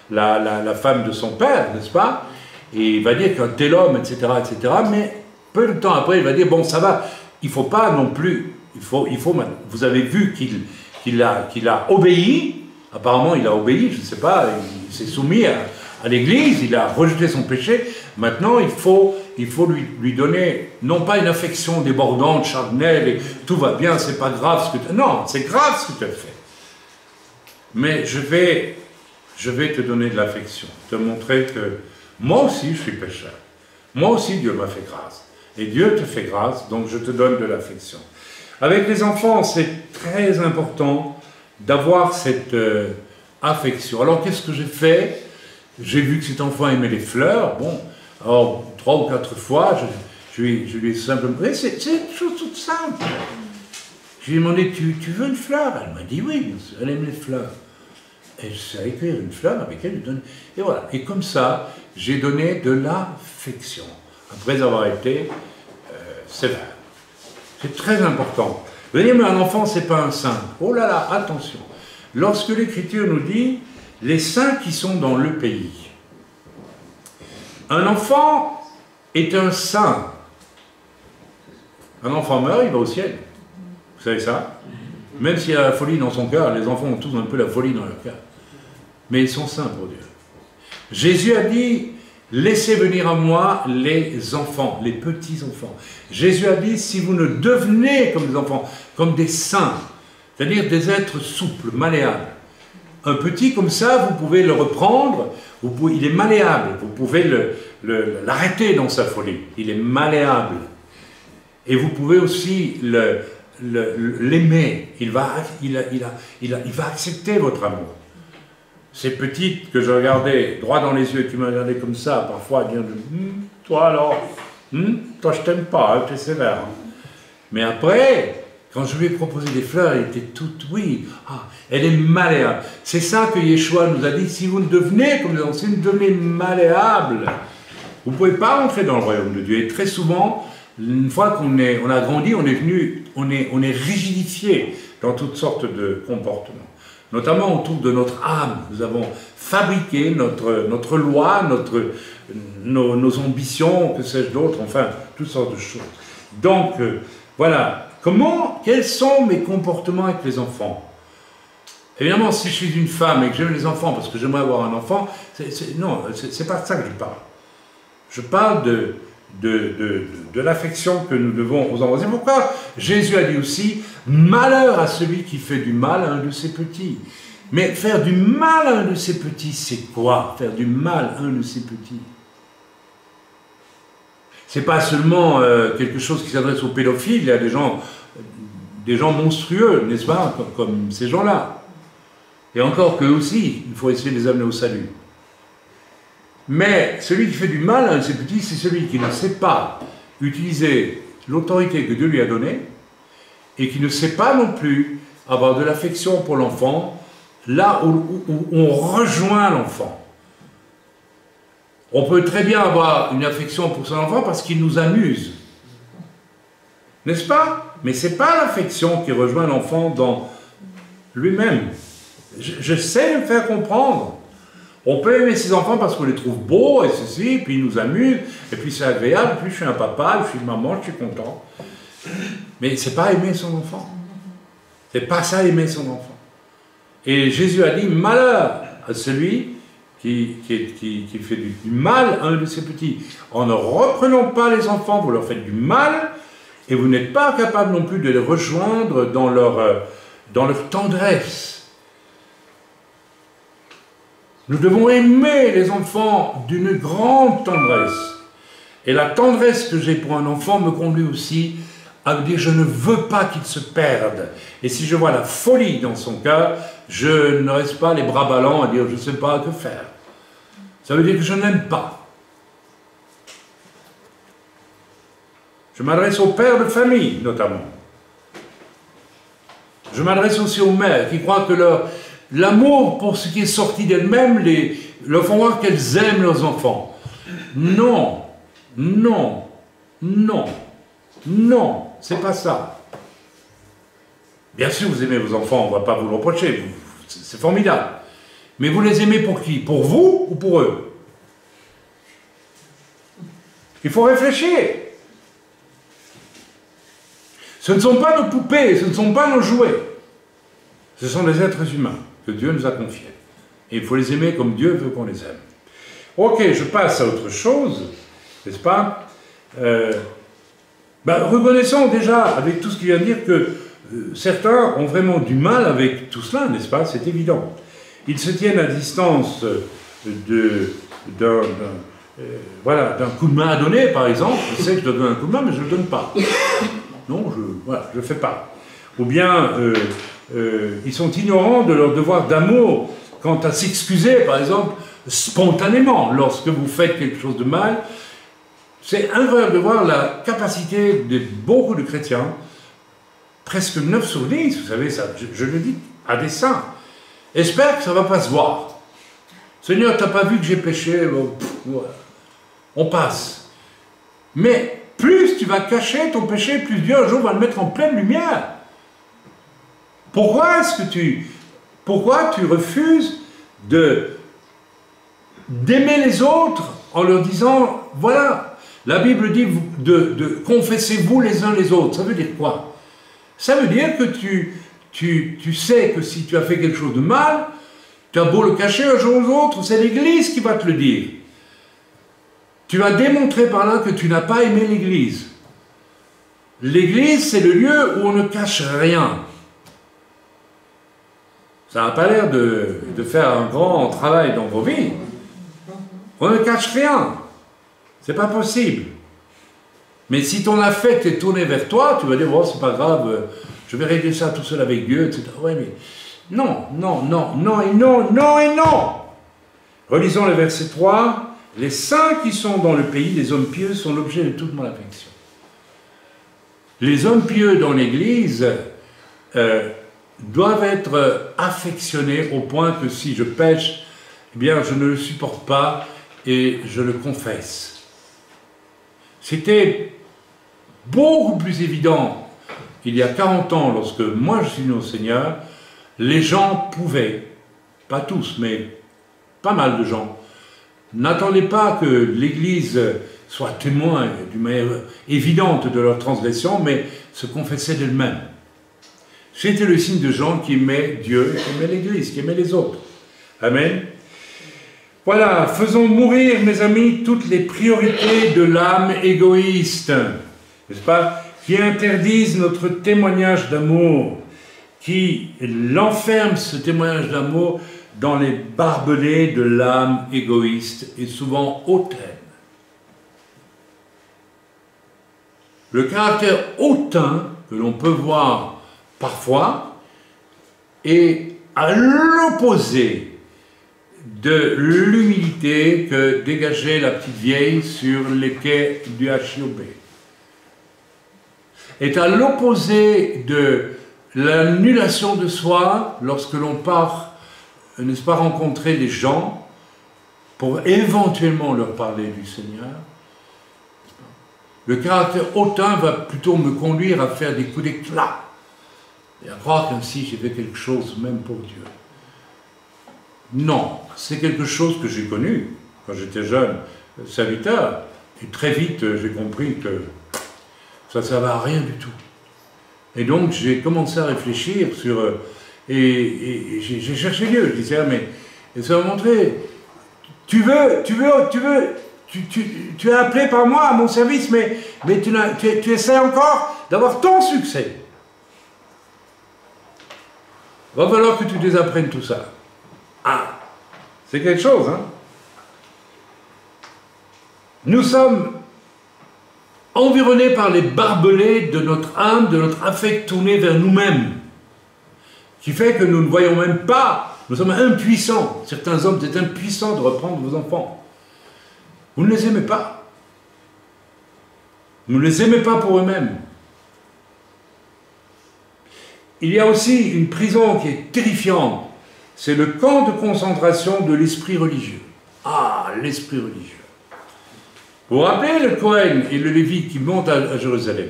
la femme de son père, n'est-ce pas? et il va dire qu'un tel homme, etc., mais peu de temps après, il va dire, bon, ça va, il ne faut pas non plus, vous avez vu qu'il a obéi, apparemment il a obéi, je ne sais pas, il s'est soumis à l'Église, il a rejeté son péché, maintenant il faut lui donner, non pas une affection débordante, charnelle, et tout va bien, c'est pas grave ce que tu... Non, c'est grave ce que tu as fait. Mais je vais te donner de l'affection, te montrer que moi aussi je suis pécheur. Moi aussi Dieu m'a fait grâce. Et Dieu te fait grâce, donc je te donne de l'affection. Avec les enfants, c'est très important d'avoir cette affection. Alors qu'est-ce que j'ai fait? J'ai vu que cet enfant aimait les fleurs. Bon, alors 3 ou 4 fois, je lui ai simplement... C'est une chose toute simple. Je lui ai demandé, tu veux une fleur? Elle m'a dit oui, bien sûr, elle aime les fleurs. Et je sais écrire une fleur avec elle, je donne... Et voilà. Et comme ça, j'ai donné de l'affection, après avoir été sévère. C'est très important. Vous allez dire, mais un enfant, c'est pas un saint. Oh là là, attention. Lorsque l'Écriture nous dit, les saints qui sont dans le pays. Un enfant est un saint. Un enfant meurt, il va au ciel. Vous savez ça? Même s'il y a la folie dans son cœur, les enfants ont tous un peu la folie dans leur cœur. Mais ils sont saints pour Dieu. Jésus a dit, laissez venir à moi les enfants, les petits-enfants. Jésus a dit, si vous ne devenez comme des enfants, comme des saints, c'est-à-dire des êtres souples, malléables. Un petit comme ça, vous pouvez le reprendre, il est malléable, vous pouvez l'arrêter dans sa folie, il est malléable. Et vous pouvez aussi l'aimer, il va accepter votre amour. Ces petites que je regardais droit dans les yeux, qui me regardaient comme ça, parfois, dire toi alors, toi je t'aime pas, hein, tu es sévère. Mais après, quand je lui ai proposé des fleurs, elle était toute, oui, elle est malléable. C'est ça que Yeshua nous a dit, si vous ne devenez comme les anciens, si vous devenez malléable, vous ne pouvez pas rentrer dans le royaume de Dieu. Et très souvent, une fois qu'on a grandi, on est rigidifié dans toutes sortes de comportements. Notamment autour de notre âme. Nous avons fabriqué notre loi, nos ambitions, que sais-je d'autre, enfin, toutes sortes de choses. Donc, voilà. Quels sont mes comportements avec les enfants? Évidemment, si je suis une femme et que j'aime les enfants parce que j'aimerais avoir un enfant, non, c'est pas de ça que je parle. Je parle de l'affection que nous devons aux enfants. C'est pourquoi Jésus a dit aussi, malheur à celui qui fait du mal à un de ses petits. Mais faire du mal à un de ses petits, c'est quoi? Faire du mal à un de ses petits. C'est pas seulement quelque chose qui s'adresse aux pédophiles, il y a des gens monstrueux, n'est-ce pas, comme ces gens-là. Et encore qu'eux aussi, il faut essayer de les amener au salut. Mais celui qui fait du mal à un de ses petits, c'est celui qui ne sait pas utiliser l'autorité que Dieu lui a donnée et qui ne sait pas non plus avoir de l'affection pour l'enfant là où on rejoint l'enfant. On peut très bien avoir une affection pour son enfant parce qu'il nous amuse. N'est-ce pas? Mais ce n'est pas l'affection qui rejoint l'enfant dans lui-même. Je sais me faire comprendre. On peut aimer ses enfants parce qu'on les trouve beaux et ceci, puis ils nous amusent, et puis c'est agréable, puis je suis un papa, je suis une maman, je suis content. Mais c'est pas aimer son enfant. C'est pas ça aimer son enfant. Et Jésus a dit, malheur à celui qui fait du mal à un de ses petits. En ne reprenant pas les enfants, vous leur faites du mal, et vous n'êtes pas capable non plus de les rejoindre dans leur tendresse. Nous devons aimer les enfants d'une grande tendresse. Et la tendresse que j'ai pour un enfant me conduit aussi à me dire je ne veux pas qu'il se perde. Et si je vois la folie dans son cœur, je ne reste pas les bras ballants à dire je ne sais pas que faire. Ça veut dire que je n'aime pas. Je m'adresse aux pères de famille, notamment. Je m'adresse aussi aux mères qui croient que l'amour pour ce qui est sorti d'elles-mêmes leur font voir qu'elles aiment leurs enfants. Non, non, non, non, c'est pas ça. Bien sûr, vous aimez vos enfants, on ne va pas vous le reprocher, c'est formidable. Mais vous les aimez pour qui? Pour vous ou pour eux? Il faut réfléchir. Ce ne sont pas nos poupées, ce ne sont pas nos jouets. Ce sont des êtres humains que Dieu nous a confiés. Et il faut les aimer comme Dieu veut qu'on les aime. Ok, je passe à autre chose, n'est-ce pas? Reconnaissons déjà, avec tout ce qu'il vient de dire, que certains ont vraiment du mal avec tout cela, n'est-ce pas? C'est évident. Ils se tiennent à distance d'un coup de main à donner, par exemple. Je sais que je dois donner un coup de main, mais je ne le donne pas. Non, je ne le fais pas. Ou bien, ils sont ignorants de leur devoir d'amour quant à s'excuser, par exemple, spontanément, lorsque vous faites quelque chose de mal. C'est incroyable de voir la capacité de beaucoup de chrétiens, presque 9 sur 10, vous savez, ça, je le dis à dessein. Espère que ça ne va pas se voir. Seigneur, tu n'as pas vu que j'ai péché, on passe. Mais plus tu vas cacher ton péché, plus Dieu un jour va le mettre en pleine lumière. Pourquoi tu refuses d'aimer les autres en leur disant, voilà, la Bible dit de confessez-vous les uns les autres. Ça veut dire quoi? Ça veut dire que tu sais que si tu as fait quelque chose de mal, tu as beau le cacher un jour ou l'autre, c'est l'Église qui va te le dire. Tu vas démontrer par là que tu n'as pas aimé l'Église. L'Église, c'est le lieu où on ne cache rien. Ça n'a pas l'air de faire un grand travail dans vos vies. On ne cache rien. C'est pas possible. Mais si ton affect est tourné vers toi, tu vas dire, oh, c'est pas grave, je vais régler ça tout seul avec Dieu, etc. Ouais, mais non, non, non, non et non, non et non. Relisons le verset 3. Les saints qui sont dans le pays, les hommes pieux, sont l'objet de toute mon affection. Les hommes pieux dans l'Église doivent être affectionnés au point que si je pêche, eh bien, je ne le supporte pas et je le confesse. C'était beaucoup plus évident il y a 40 ans, lorsque moi je suis venu au Seigneur, les gens pouvaient, pas tous, mais pas mal de gens, n'attendaient pas que l'Église soit témoin d'une manière évidente de leur transgression, mais se confessaient d'elle-même. C'était le signe de gens qui aimaient Dieu, qui aimaient l'Église, qui aimaient les autres. Amen. Voilà, faisons mourir, mes amis, toutes les priorités de l'âme égoïste, n'est-ce pas, qui interdisent notre témoignage d'amour, qui l'enferment, ce témoignage d'amour, dans les barbelés de l'âme égoïste et souvent hautaine. Le caractère hautain que l'on peut voir parfois est à l'opposé de l'humilité que dégageait la petite vieille sur les quais du HIOB. Est à l'opposé de l'annulation de soi lorsque l'on part, n'est-ce pas, rencontrer des gens pour éventuellement leur parler du Seigneur. Le caractère hautain va plutôt me conduire à faire des coups d'éclat et à croire qu'ainsi j'ai fait quelque chose même pour Dieu. Non, c'est quelque chose que j'ai connu quand j'étais jeune serviteur, et très vite j'ai compris que ça ne servait à rien du tout. Et donc j'ai commencé à réfléchir sur... et j'ai cherché Dieu, je disais, mais ça m'a montré, tu es appelé par moi à mon service, mais tu essaies encore d'avoir ton succès. Il va falloir que tu désapprennes tout ça. Ah, c'est quelque chose, hein. Nous sommes environnés par les barbelés de notre âme, de notre affect tourné vers nous-mêmes, qui fait que nous ne voyons même pas, nous sommes impuissants. Certains hommes sont impuissants de reprendre vos enfants. Vous ne les aimez pas. Vous ne les aimez pas pour eux-mêmes. Il y a aussi une prison qui est terrifiante. C'est le camp de concentration de l'esprit religieux. Ah, l'esprit religieux. Vous vous rappelez le Cohen et le Lévi qui montent à Jérusalem?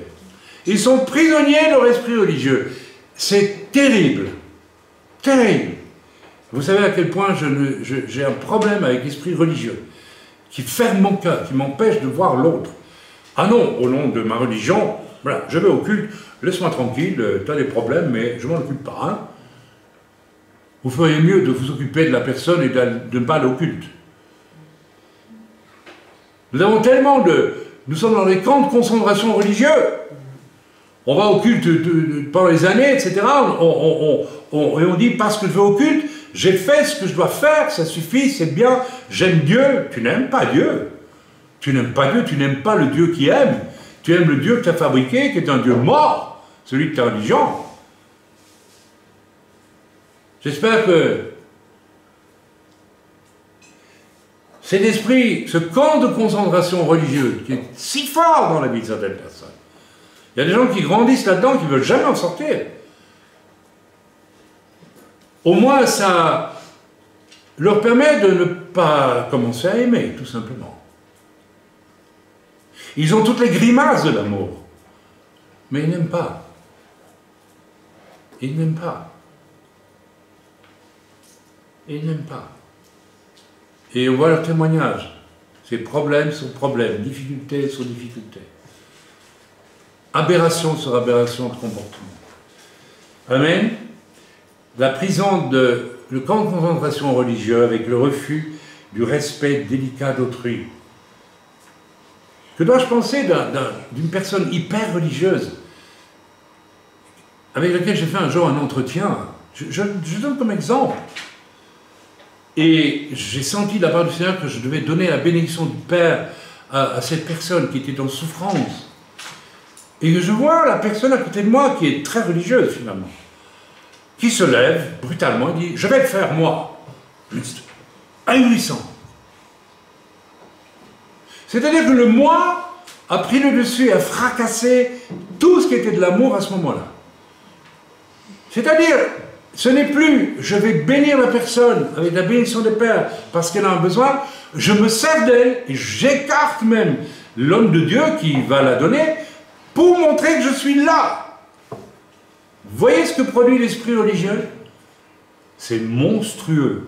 Ils sont prisonniers de leur esprit religieux. C'est terrible. Terrible. Vous savez à quel point j'ai un problème avec l'esprit religieux, qui ferme mon cœur, qui m'empêche de voir l'autre. Ah non, au nom de ma religion, voilà, je vais au culte, laisse-moi tranquille, tu as des problèmes, mais je ne m'en occupe pas. Hein. Vous feriez mieux de vous occuper de la personne et de ne pas aller au culte. Nous avons tellement de... Nous sommes dans les camps de concentration religieux. On va au culte pendant les années, etc. Et on dit, parce que je vais au culte, j'ai fait ce que je dois faire, ça suffit, c'est bien, j'aime Dieu. Tu n'aimes pas Dieu. Tu n'aimes pas Dieu, tu n'aimes pas le Dieu qui aime. Tu aimes le Dieu que tu as fabriqué, qui est un Dieu mort, celui de ta religion. J'espère que cet esprit, ce camp de concentration religieuse, qui est si fort dans la vie de certaines personnes, il y a des gens qui grandissent là-dedans, qui ne veulent jamais en sortir. Au moins, ça leur permet de ne pas commencer à aimer, tout simplement. Ils ont toutes les grimaces de l'amour, mais ils n'aiment pas. Ils n'aiment pas. Ils n'aiment pas. Et on voit leur témoignage. C'est problème sur problème, difficulté sur difficulté. Aberration sur aberration de comportement. Amen. La prison le camp de concentration religieux avec le refus du respect délicat d'autrui. Que dois-je penser d'une personne hyper religieuse avec laquelle j'ai fait un jour un entretien? Je donne comme exemple. Et j'ai senti de la part du Seigneur que je devais donner la bénédiction du Père à cette personne qui était en souffrance. Et que je vois la personne à côté de moi qui est très religieuse finalement, qui se lève brutalement et dit « Je vais le faire moi ». Ahurissant. C'est-à-dire que le moi a pris le dessus et a fracassé tout ce qui était de l'amour à ce moment-là. C'est-à-dire, ce n'est plus « je vais bénir la personne avec la bénédiction des pères parce qu'elle a un besoin », je me sers d'elle et j'écarte même l'homme de Dieu qui va la donner pour montrer que je suis là. Vous voyez ce que produit l'esprit religieux? C'est monstrueux.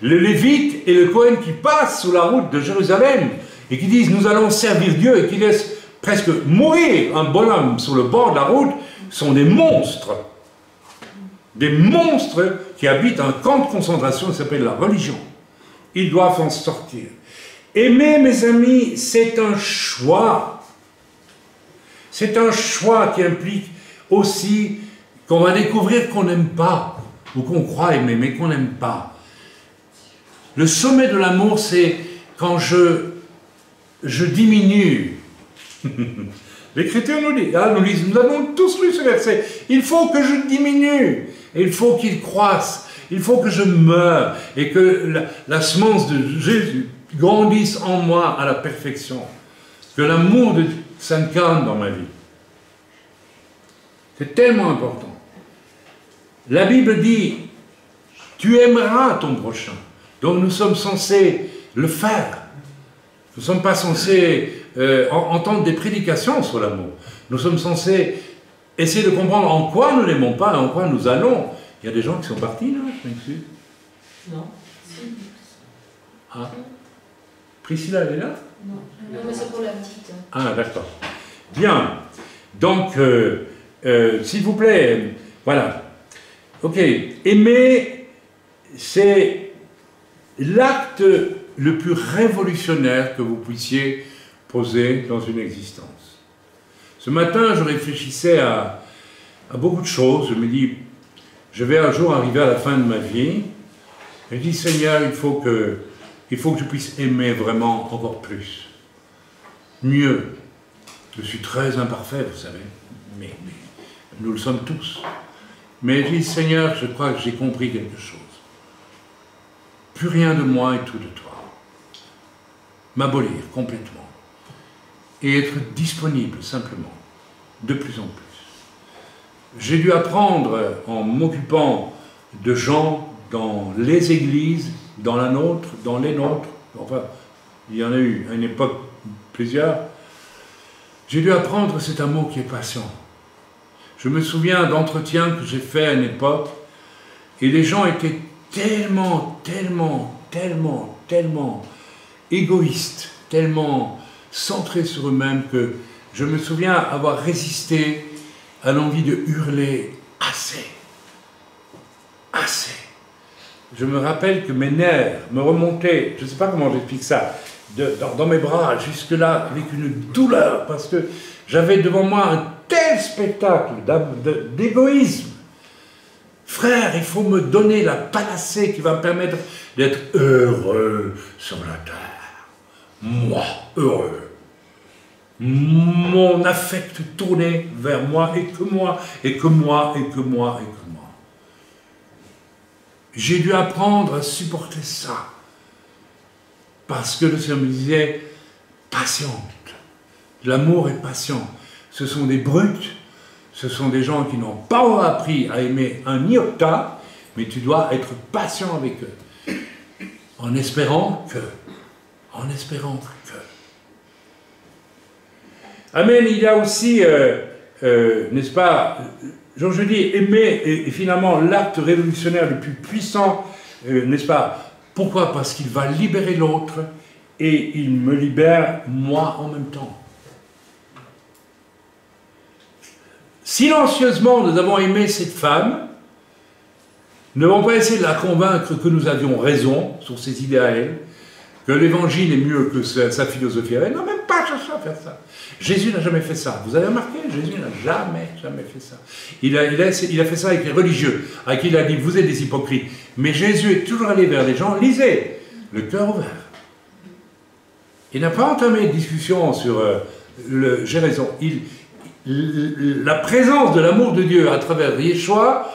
Le Lévite et le Cohen qui passent sur la route de Jérusalem et qui disent « nous allons servir Dieu » et qui laissent presque mourir un bonhomme sur le bord de la route, sont des monstres. Des monstres qui habitent un camp de concentration qui s'appelle la religion. Ils doivent en sortir. Aimer, mes amis, c'est un choix. C'est un choix qui implique aussi qu'on va découvrir qu'on n'aime pas, ou qu'on croit aimer, mais qu'on n'aime pas. Le sommet de l'amour, c'est quand je diminue. L'Écriture nous dit, nous avons tous lu ce verset, il faut que je diminue, et il faut qu'il croisse, il faut que je meure, et que la semence de Jésus grandisse en moi à la perfection, que l'amour s'incarne dans ma vie. C'est tellement important. La Bible dit, tu aimeras ton prochain. Donc nous sommes censés le faire. Nous ne sommes pas censés entendre des prédications sur l'amour. Nous sommes censés essayer de comprendre en quoi nous n'aimons pas et en quoi nous allons. Il y a des gens qui sont partis, là, je m'excuse. Non. Ah. Priscilla, elle est là? Non, mais c'est pour la petite. Ah, d'accord. Bien. Donc, s'il vous plaît, voilà. Ok. Aimer, c'est l'acte le plus révolutionnaire que vous puissiez poser dans une existence. Ce matin, je réfléchissais à beaucoup de choses. Je me dis, je vais un jour arriver à la fin de ma vie. Et je dis, Seigneur, il faut que je puisse aimer vraiment encore plus. Mieux. Je suis très imparfait, vous savez. Mais nous le sommes tous. Mais je dis, Seigneur, je crois que j'ai compris quelque chose. Plus rien de moi et tout de toi. M'abolir complètement. Et être disponible simplement, de plus en plus. J'ai dû apprendre, en m'occupant de gens dans les églises, dans la nôtre, dans les nôtres, enfin, il y en a eu à une époque plusieurs, j'ai dû apprendre cet amour qui est patient. Je me souviens d'entretiens que j'ai faits à une époque, et les gens étaient tellement égoïstes, tellement centrés sur eux-mêmes que je me souviens avoir résisté à l'envie de hurler « assez ». Assez. Je me rappelle que mes nerfs me remontaient, je ne sais pas comment j'explique ça, dans mes bras, jusque-là, avec une douleur, parce que j'avais devant moi un tel spectacle d'égoïsme. Frère, il faut me donner la panacée qui va me permettre d'être heureux sur la terre. Moi, heureux. Mon affect tourné vers moi, et que moi, et que moi, et que moi, et que moi. J'ai dû apprendre à supporter ça. Parce que le Seigneur me disait, patiente. L'amour est patient. Ce sont des brutes, ce sont des gens qui n'ont pas appris à aimer un iota, mais tu dois être patient avec eux. En espérant que. Amen, il y a aussi, n'est-ce pas, je dis, aimer est finalement l'acte révolutionnaire le plus puissant, n'est-ce pas? Pourquoi? Parce qu'il va libérer l'autre et il me libère moi en même temps. Silencieusement, nous avons aimé cette femme. Nous n'avons pas essayé de la convaincre que nous avions raison sur ses idées à elle, que l'évangile est mieux que sa philosophie à elle. Non, même pas chercher à faire ça. Jésus n'a jamais fait ça. Vous avez remarqué? Jésus n'a jamais fait ça. Il a fait ça avec les religieux, à qui il a dit, vous êtes des hypocrites. Mais Jésus est toujours allé vers les gens, lisez, le cœur ouvert. Il n'a pas entamé une discussion sur j'ai raison. La présence de l'amour de Dieu à travers Yeshua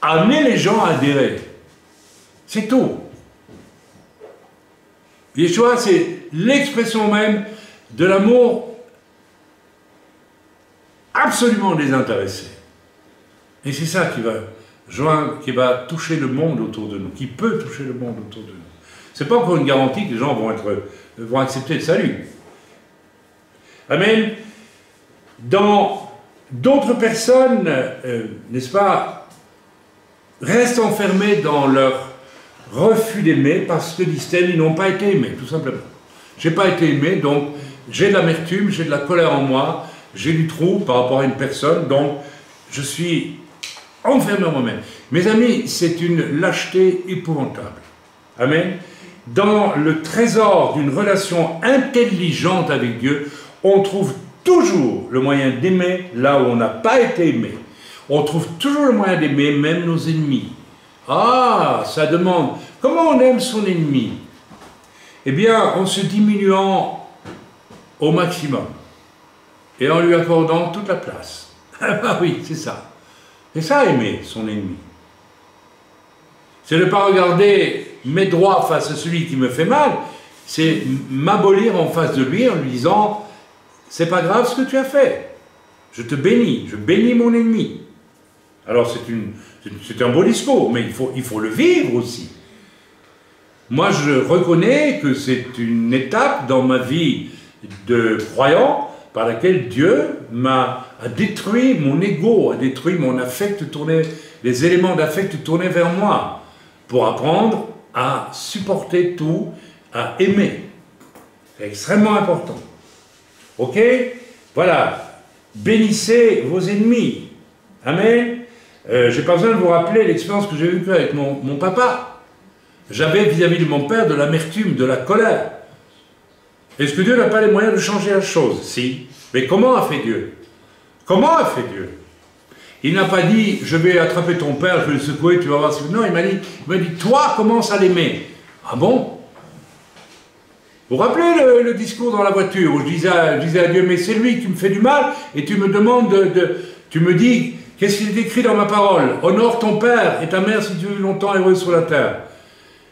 a amené les gens à adhérer. C'est tout. Yeshua, c'est l'expression même de l'amour absolument désintéressé. Et c'est ça qui va toucher le monde autour de nous, qui peut toucher le monde autour de nous. Ce n'est pas encore une garantie que les gens vont accepter le salut. Amen. Dans d'autres personnes, n'est-ce pas, restent enfermées dans leur refus d'aimer parce que, disent-elles, ils n'ont pas été aimés, tout simplement. Je n'ai pas été aimé, donc j'ai de l'amertume, j'ai de la colère en moi, j'ai du trouble par rapport à une personne, donc je suis enfermé en moi-même. Mes amis, c'est une lâcheté épouvantable. Amen. Dans le trésor d'une relation intelligente avec Dieu, on trouve toujours le moyen d'aimer là où on n'a pas été aimé. On trouve toujours le moyen d'aimer même nos ennemis. Ah, ça demande, comment on aime son ennemi? Eh bien, en se diminuant au maximum et en lui accordant toute la place. Ah oui, c'est ça. C'est ça, aimer son ennemi. C'est ne pas regarder mes droits face à celui qui me fait mal, c'est m'abolir en face de lui en lui disant, c'est pas grave ce que tu as fait, je te bénis, je bénis mon ennemi. Alors c'est un beau discours, mais il faut le vivre aussi. Moi je reconnais que c'est une étape dans ma vie de croyant par laquelle Dieu a détruit mon ego, a détruit mon affect tourné, les éléments d'affect tournés vers moi, pour apprendre à supporter tout, à aimer. C'est extrêmement important. Ok? Voilà. Bénissez vos ennemis. Amen. Je n'ai pas besoin de vous rappeler l'expérience que j'ai eue avec mon papa. J'avais vis-à-vis de mon père de l'amertume, de la colère. Est-ce que Dieu n'a pas les moyens de changer la chose? Si. Mais comment a fait Dieu? Comment a fait Dieu? Il n'a pas dit, je vais attraper ton père, je vais le secouer, tu vas voir. Non, il m'a dit, toi, commence à l'aimer. Ah bon? Vous vous rappelez le discours dans la voiture où je disais à Dieu, mais c'est lui qui me fait du mal, et tu me demandes tu me dis, qu'est-ce qu'il est écrit dans ma parole? Honore ton père et ta mère si tu veux longtemps heureux sur la terre.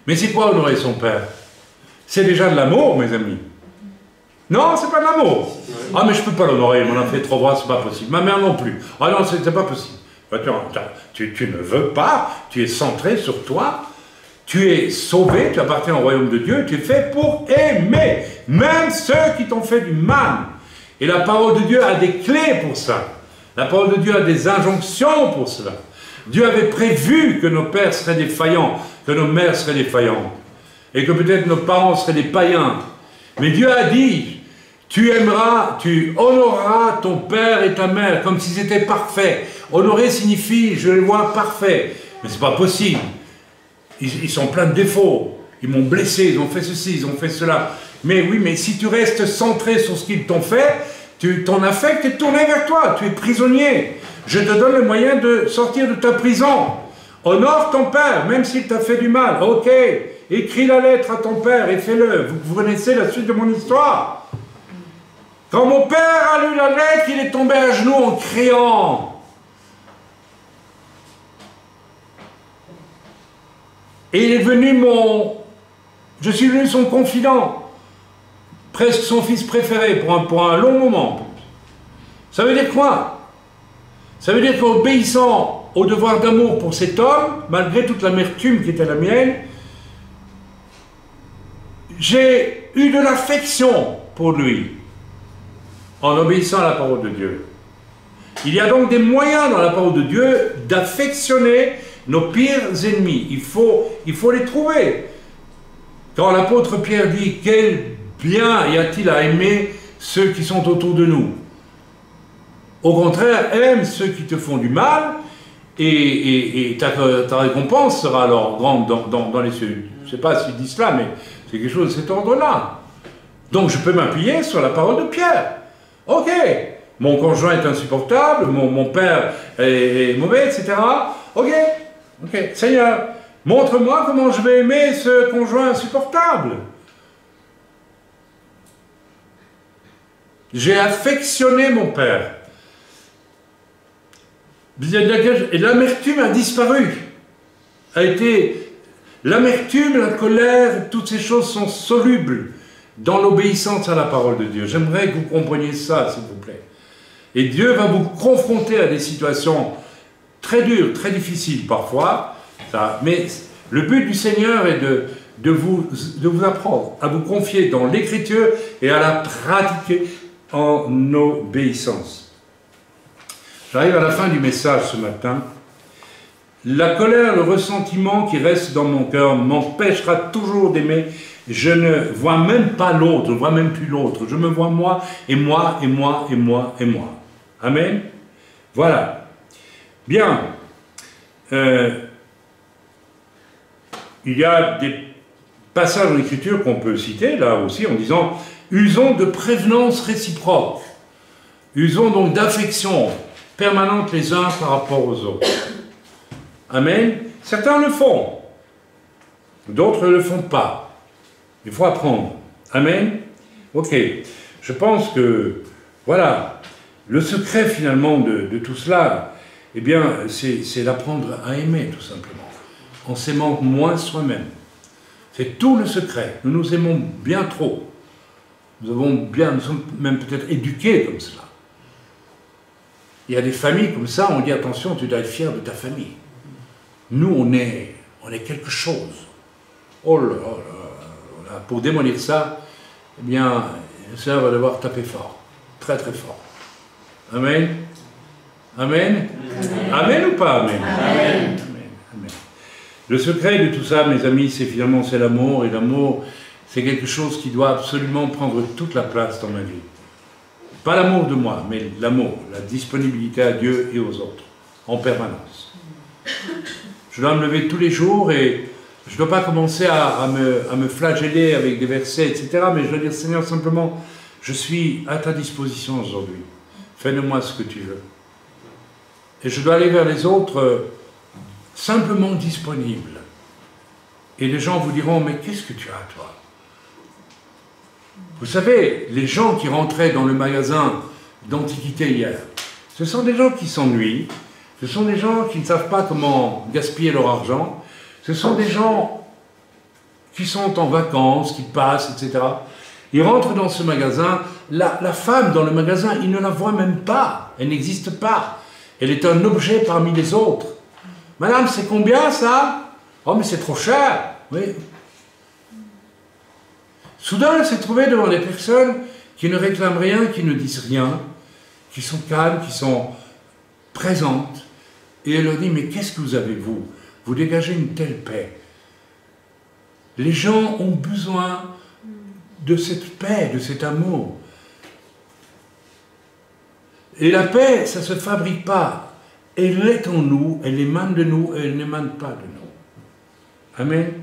Mais c'est quoi honorer son père? C'est déjà de l'amour, mes amis. Non, c'est pas de l'amour. Ah, mais je peux pas l'honorer, il m'en a fait 3 fois, c'est pas possible. Ma mère non plus. Ah non, c'est pas possible. Tu ne veux pas, tu es centré sur toi, tu es sauvé, tu appartiens au royaume de Dieu, tu es fait pour aimer, même ceux qui t'ont fait du mal. Et la parole de Dieu a des clés pour ça. La parole de Dieu a des injonctions pour cela. Dieu avait prévu que nos pères seraient défaillants, que nos mères seraient défaillantes, et que peut-être nos parents seraient des païens. Mais Dieu a dit, Tu aimeras, tu honoreras ton père et ta mère comme s'ils étaient parfaits. Honorer signifie, je les vois parfaits. Mais c'est pas possible. Ils sont pleins de défauts. Ils m'ont blessé, ils ont fait ceci, ils ont fait cela. Mais oui, mais si tu restes centré sur ce qu'ils t'ont fait, ton affect est tourné vers toi. Tu es prisonnier. Je te donne le moyen de sortir de ta prison. Honore ton père, même s'il t'a fait du mal. Ok, écris la lettre à ton père et fais-le. Vous connaissez la suite de mon histoire. Quand mon père a lu la lettre, il est tombé à genoux en criant. Et il est devenu je suis devenu son confident. Presque son fils préféré pour un long moment. Ça veut dire quoi? Ça veut dire qu'obéissant au devoir d'amour pour cet homme, malgré toute l'amertume qui était la mienne, j'ai eu de l'affection pour lui, en obéissant à la parole de Dieu. Il y a donc des moyens dans la parole de Dieu d'affectionner nos pires ennemis. Il faut les trouver. Quand l'apôtre Pierre dit « Quel bien y a-t-il à aimer ceux qui sont autour de nous ?» Au contraire, aime ceux qui te font du mal, et ta récompense sera alors grande dans les cieux. Je ne sais pas s'il dit cela, mais c'est quelque chose de cet ordre-là. Donc je peux m'appuyer sur la parole de Pierre. Ok, mon conjoint est insupportable, mon père est mauvais, etc. Ok, Seigneur, montre-moi comment je vais aimer ce conjoint insupportable. J'ai affectionné mon père. Et l'amertume a disparu. L'amertume, la colère, toutes ces choses sont solubles dans l'obéissance à la parole de Dieu. J'aimerais que vous compreniez ça, s'il vous plaît. Et Dieu va vous confronter à des situations très dures, très difficiles parfois. Mais le but du Seigneur est de vous apprendre à vous confier dans l'Écriture et à la pratiquer en obéissance. J'arrive à la fin du message ce matin. La colère, le ressentiment qui reste dans mon cœur m'empêchera toujours d'aimer. Je ne vois même pas l'autre, je ne vois même plus l'autre. Je me vois moi, et moi, et moi, et moi, et moi. Amen. Voilà. Bien. Il y a des passages dans l'Écriture qu'on peut citer, là aussi, en disant « Usons de prévenance réciproque. Usons donc d'affection permanente les uns par rapport aux autres. » Amen. Certains le font. D'autres ne le font pas. Il faut apprendre. Amen. Ok. Je pense que, voilà, le secret finalement de tout cela, eh bien, c'est d'apprendre à aimer, tout simplement. En s'aimant moins soi-même. C'est tout le secret. Nous nous aimons bien trop. Nous sommes même peut-être éduqués comme cela. Il y a des familles comme ça, on dit attention, tu dois être fier de ta famille. Nous, on est quelque chose. Oh là là, pour démolir ça, eh bien, le Seigneur va devoir taper fort. Très très fort. Amen. Amen. Amen, amen ou pas amen? Amen. Amen. Amen. Le secret de tout ça, mes amis, c'est l'amour. Et l'amour, c'est quelque chose qui doit absolument prendre toute la place dans ma vie. Pas l'amour de moi, mais l'amour, la disponibilité à Dieu et aux autres, en permanence. Je dois me lever tous les jours et je ne dois pas commencer à me flageller avec des versets, etc. Mais je dois dire, Seigneur, simplement, je suis à ta disposition aujourd'hui. Fais de moi ce que tu veux. Et je dois aller vers les autres simplement disponible. Et les gens vous diront, mais qu'est-ce que tu as, toi? Vous savez, les gens qui rentraient dans le magasin d'antiquité hier, ce sont des gens qui s'ennuient, ce sont des gens qui ne savent pas comment gaspiller leur argent, ce sont des gens qui sont en vacances, qui passent, etc. Ils rentrent dans ce magasin, la femme dans le magasin, ils ne la voient même pas, elle n'existe pas. Elle est un objet parmi les autres. Madame, c'est combien ça? Oh, mais c'est trop cher. Oui. Soudain, elle s'est trouvée devant des personnes qui ne réclament rien, qui ne disent rien, qui sont calmes, qui sont présentes. Et elle leur dit, mais qu'est-ce que vous avez, vous? Vous dégagez une telle paix. Les gens ont besoin de cette paix, de cet amour. Et la paix, ça ne se fabrique pas. Elle est en nous, elle émane de nous, et elle n'émane pas de nous. Amen.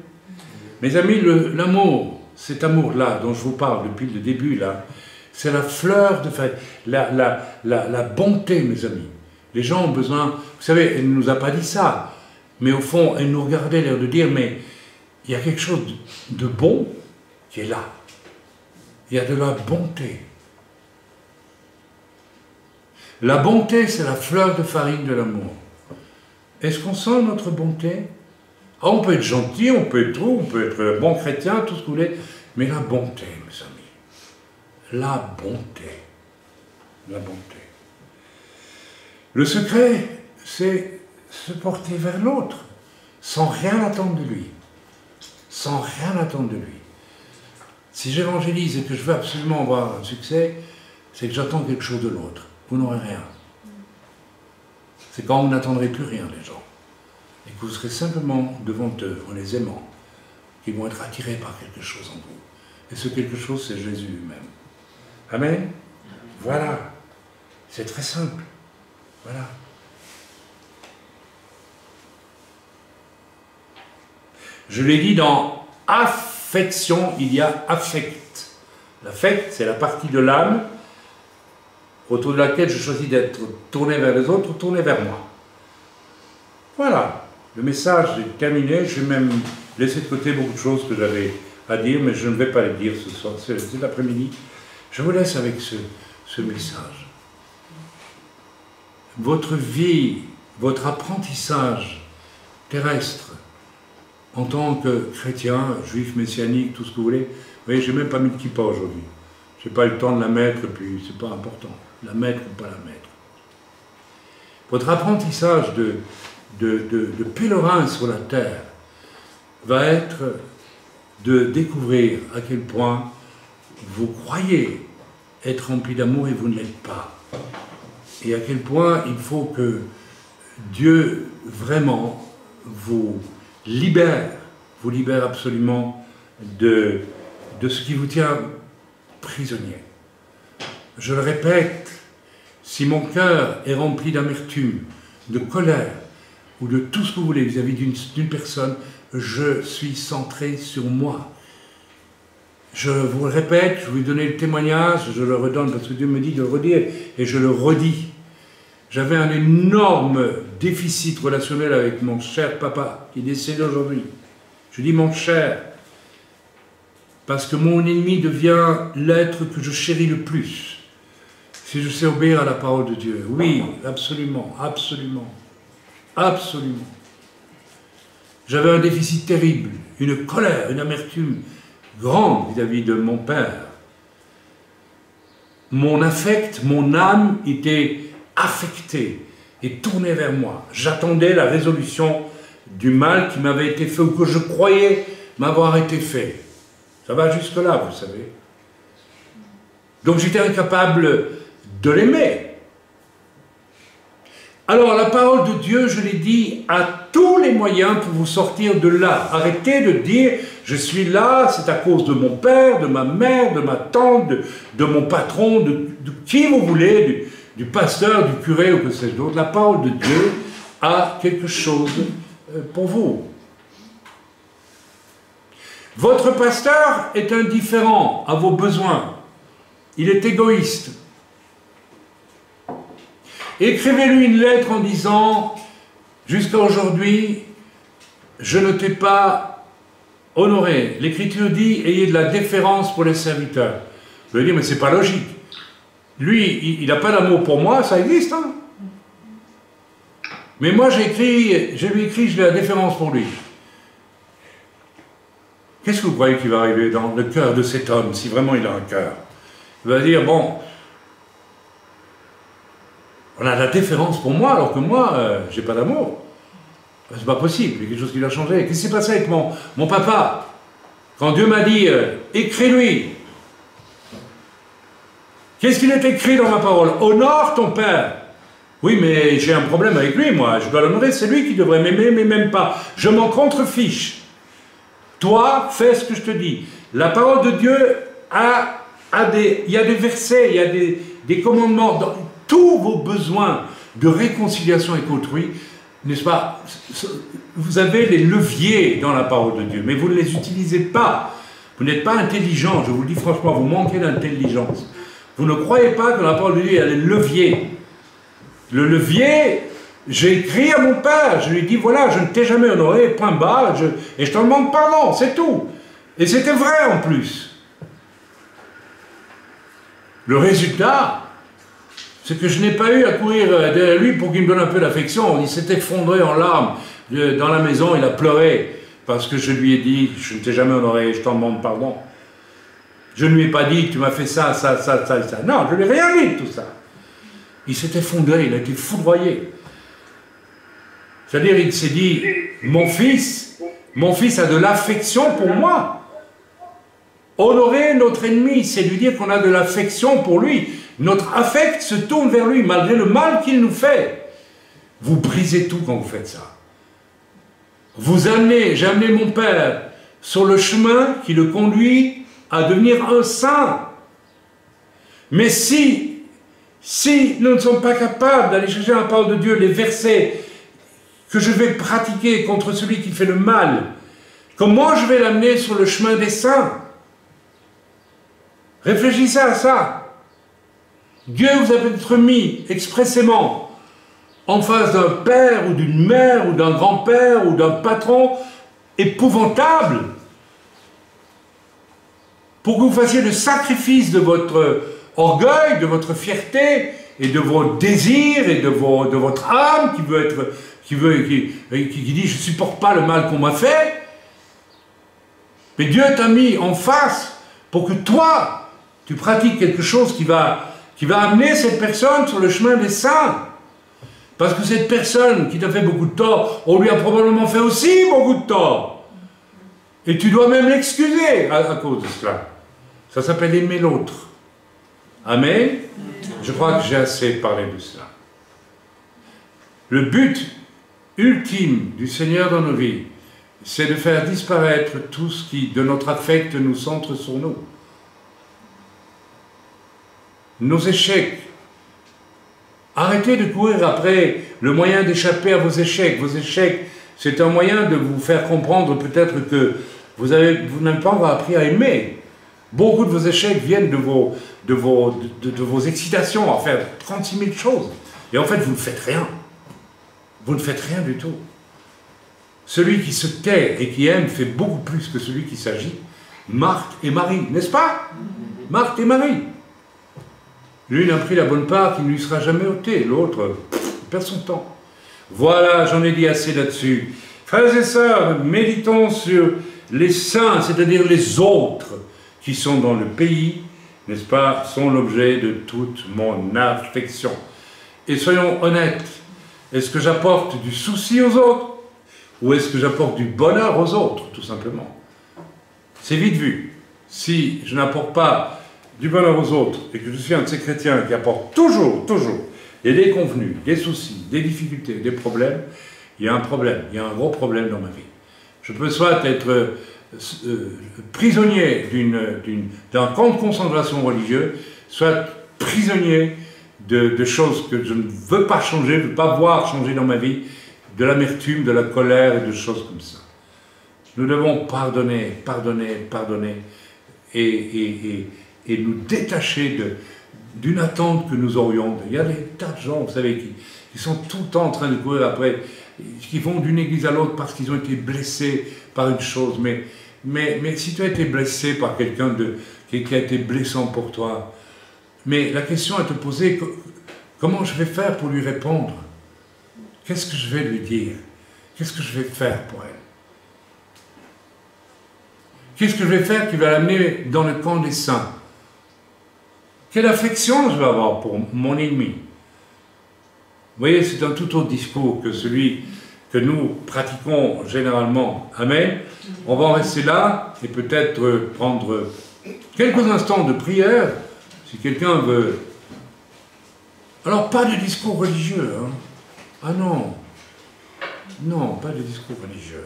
Mes amis, l'amour, cet amour-là dont je vous parle depuis le début, là, c'est la fleur de fête, la bonté, mes amis. Les gens ont besoin, vous savez, elle ne nous a pas dit ça, mais au fond, elle nous regardait l'air de dire, mais il y a quelque chose de bon qui est là. Il y a de la bonté. La bonté, c'est la fleur de farine de l'amour. Est-ce qu'on sent notre bonté? Ah, on peut être gentil, on peut être tout, on peut être bon chrétien, tout ce que vous voulez, mais la bonté, mes amis, la bonté, la bonté. Le secret, c'est se porter vers l'autre, sans rien attendre de lui, sans rien attendre de lui. Si j'évangélise et que je veux absolument avoir un succès, c'est que j'attends quelque chose de l'autre. Vous n'aurez rien. C'est quand vous n'attendrez plus rien, les gens. Et que vous serez simplement devant eux, en les aimant, qu'ils vont être attirés par quelque chose en vous. Et ce quelque chose, c'est Jésus lui-même. Amen. Voilà. C'est très simple. Voilà. Je l'ai dit, dans affection, il y a affect. L'affect, c'est la partie de l'âme autour de laquelle je choisis d'être tourné vers les autres, tourné vers moi. Voilà. Le message est terminé. J'ai même laissé de côté beaucoup de choses que j'avais à dire, mais je ne vais pas les dire ce soir, cet après-midi. Je vous laisse avec ce message. Votre vie, votre apprentissage terrestre, en tant que chrétien, juif, messianique, tout ce que vous voulez, vous voyez, je n'ai même pas mis de kippa aujourd'hui. Je n'ai pas eu le temps de la mettre, puis c'est pas important. La mettre ou pas la mettre. Votre apprentissage de pèlerin sur la terre va être de découvrir à quel point vous croyez être rempli d'amour et vous ne l'êtes pas. Et à quel point il faut que Dieu vraiment vous libère absolument de ce qui vous tient prisonnier. Je le répète, si mon cœur est rempli d'amertume, de colère, ou de tout ce que vous voulez vis-à-vis d'une personne, je suis centré sur moi. Je vous le répète, je vous donner le témoignage, je le redonne parce que Dieu me dit de le redire, et je le redis. J'avais un énorme déficit relationnel avec mon cher papa, qui est décédé aujourd'hui. Je dis mon cher, parce que mon ennemi devient l'être que je chéris le plus. Si je sais obéir à la parole de Dieu. Oui, absolument, absolument, absolument. J'avais un déficit terrible, une colère, une amertume grande vis-à-vis de mon père. Mon affect, mon âme était affectée et tournée vers moi. J'attendais la résolution du mal qui m'avait été fait ou que je croyais m'avoir été fait. Ça va jusque-là, vous savez. Donc j'étais incapable de l'aimer. Alors la parole de Dieu, je l'ai dit, a tous les moyens pour vous sortir de là. Arrêtez de dire, je suis là, c'est à cause de mon père, de ma mère, de ma tante, de mon patron, de qui vous voulez, du pasteur, du curé ou que sais-je d'autre. La parole de Dieu a quelque chose pour vous. Votre pasteur est indifférent à vos besoins. Il est égoïste. Écrivez-lui une lettre en disant « Jusqu'à aujourd'hui, je ne t'ai pas honoré. » L'Écriture dit « Ayez de la déférence pour les serviteurs. » Je vais dire « Mais c'est pas logique. Lui, il n'a pas d'amour pour moi, ça existe. Hein? Mais moi, je lui ai écrit « J'ai de la déférence pour lui. » Qu'est-ce que vous croyez qui va arriver dans le cœur de cet homme, si vraiment il a un cœur? Il va dire « Bon, on a de la déférence pour moi, alors que moi, j'ai pas d'amour. C'est pas possible, il y a quelque chose qui doit changer. Qu'est-ce qui s'est passé avec mon papa? Quand Dieu m'a dit, écris-lui. Qu'est-ce qu'il est écrit dans ma parole? Honore ton père. Oui, mais j'ai un problème avec lui, moi. Je dois l'honorer, c'est lui qui devrait m'aimer, mais même pas. Je m'en contrefiche. Toi, fais ce que je te dis. La parole de Dieu il y a des versets, il y a des commandements. tous vos besoins de réconciliation avec autrui, n'est-ce pas? Vous avez les leviers dans la parole de Dieu, mais vous ne les utilisez pas. Vous n'êtes pas intelligent, je vous le dis franchement, vous manquez d'intelligence. Vous ne croyez pas que dans la parole de Dieu, il y a les leviers. Le levier, j'ai écrit à mon père, je lui ai dit, voilà, je ne t'ai jamais honoré, point barre, et je te demande pardon, c'est tout. Et c'était vrai en plus. Le résultat, c'est que je n'ai pas eu à courir derrière lui pour qu'il me donne un peu d'affection. Il s'est effondré en larmes dans la maison, il a pleuré parce que je lui ai dit, je ne t'ai jamais honoré, je t'en demande pardon. Je ne lui ai pas dit, tu m'as fait ça, ça, ça, ça, ça. Non, je ne lui ai rien dit de tout ça. Il s'est effondré, il a été foudroyé. C'est-à-dire, il s'est dit, mon fils a de l'affection pour moi. Honorer notre ennemi, c'est lui dire qu'on a de l'affection pour lui. Notre affect se tourne vers lui, malgré le mal qu'il nous fait. Vous brisez tout quand vous faites ça. J'ai amené mon père sur le chemin qui le conduit à devenir un saint. Mais si nous ne sommes pas capables d'aller chercher dans la parole de Dieu les versets que je vais pratiquer contre celui qui fait le mal, comment je vais l'amener sur le chemin des saints? Réfléchissez à ça. Dieu vous a peut-être mis expressément en face d'un père ou d'une mère ou d'un grand-père ou d'un patron épouvantable pour que vous fassiez le sacrifice de votre orgueil, de votre fierté et de vos désirs et de votre âme qui dit je ne supporte pas le mal qu'on m'a fait. Mais Dieu t'a mis en face pour que toi tu pratiques quelque chose qui va amener cette personne sur le chemin des saints. Parce que cette personne qui t'a fait beaucoup de tort, on lui a probablement fait aussi beaucoup de tort. Et tu dois même l'excuser à cause de cela. Ça s'appelle aimer l'autre. Amen. Je crois que j'ai assez parlé de cela. Le but ultime du Seigneur dans nos vies, c'est de faire disparaître tout ce qui, de notre affect, nous centre sur nous. Nos échecs. Arrêtez de courir après le moyen d'échapper à vos échecs. Vos échecs, c'est un moyen de vous faire comprendre peut-être que vous n'avez pas encore appris à aimer. Beaucoup de vos échecs viennent de vos excitations à faire 36 000 choses. Et en fait, vous ne faites rien. Vous ne faites rien du tout. Celui qui se tait et qui aime fait beaucoup plus que celui qui s'agit. Marthe et Marie, n'est-ce pas? Marthe et Marie. L'une a pris la bonne part qui ne lui sera jamais ôtée, l'autre perd son temps. Voilà, j'en ai dit assez là-dessus. Frères et sœurs, méditons sur les saints, c'est-à-dire les autres qui sont dans le pays, n'est-ce pas, sont l'objet de toute mon affection. Et soyons honnêtes, est-ce que j'apporte du souci aux autres ou est-ce que j'apporte du bonheur aux autres, tout simplement? C'est vite vu. Si je n'apporte pas du bonheur aux autres, et que je suis un de ces chrétiens qui apporte toujours, des déconvenus, des soucis, des difficultés, des problèmes, il y a un problème, il y a un gros problème dans ma vie. Je peux soit être prisonnier d'un camp de concentration religieux, soit prisonnier de choses que je ne veux pas changer, je ne veux pas voir changer dans ma vie, de l'amertume, de la colère et de choses comme ça. Nous devons pardonner, et nous détacher d'une attente que nous aurions. Il y a des tas de gens, vous savez, qui sont tout le temps en train de courir après, qui vont d'une église à l'autre parce qu'ils ont été blessés par une chose. Mais si tu as été blessé par quelqu'un qui a été blessant pour toi, mais la question à te poser, comment je vais faire pour lui répondre? Qu'est-ce que je vais lui dire? Qu'est-ce que je vais faire pour elle? Qu'est-ce que je vais faire qui va l'amener dans le camp des saints? Quelle affection je vais avoir pour mon ennemi? Vous voyez, c'est un tout autre discours que celui que nous pratiquons généralement. Amen. On va en rester là et peut-être prendre quelques instants de prière, si quelqu'un veut. Alors, pas de discours religieux, hein? Ah non. Non, pas de discours religieux.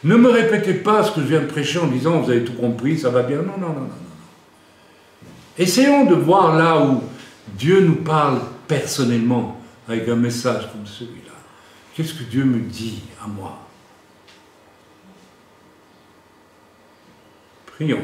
Ne me répétez pas ce que je viens de prêcher en disant « vous avez tout compris, ça va bien ». Non. Essayons de voir là où Dieu nous parle personnellement avec un message comme celui-là. Qu'est-ce que Dieu me dit à moi? Prions.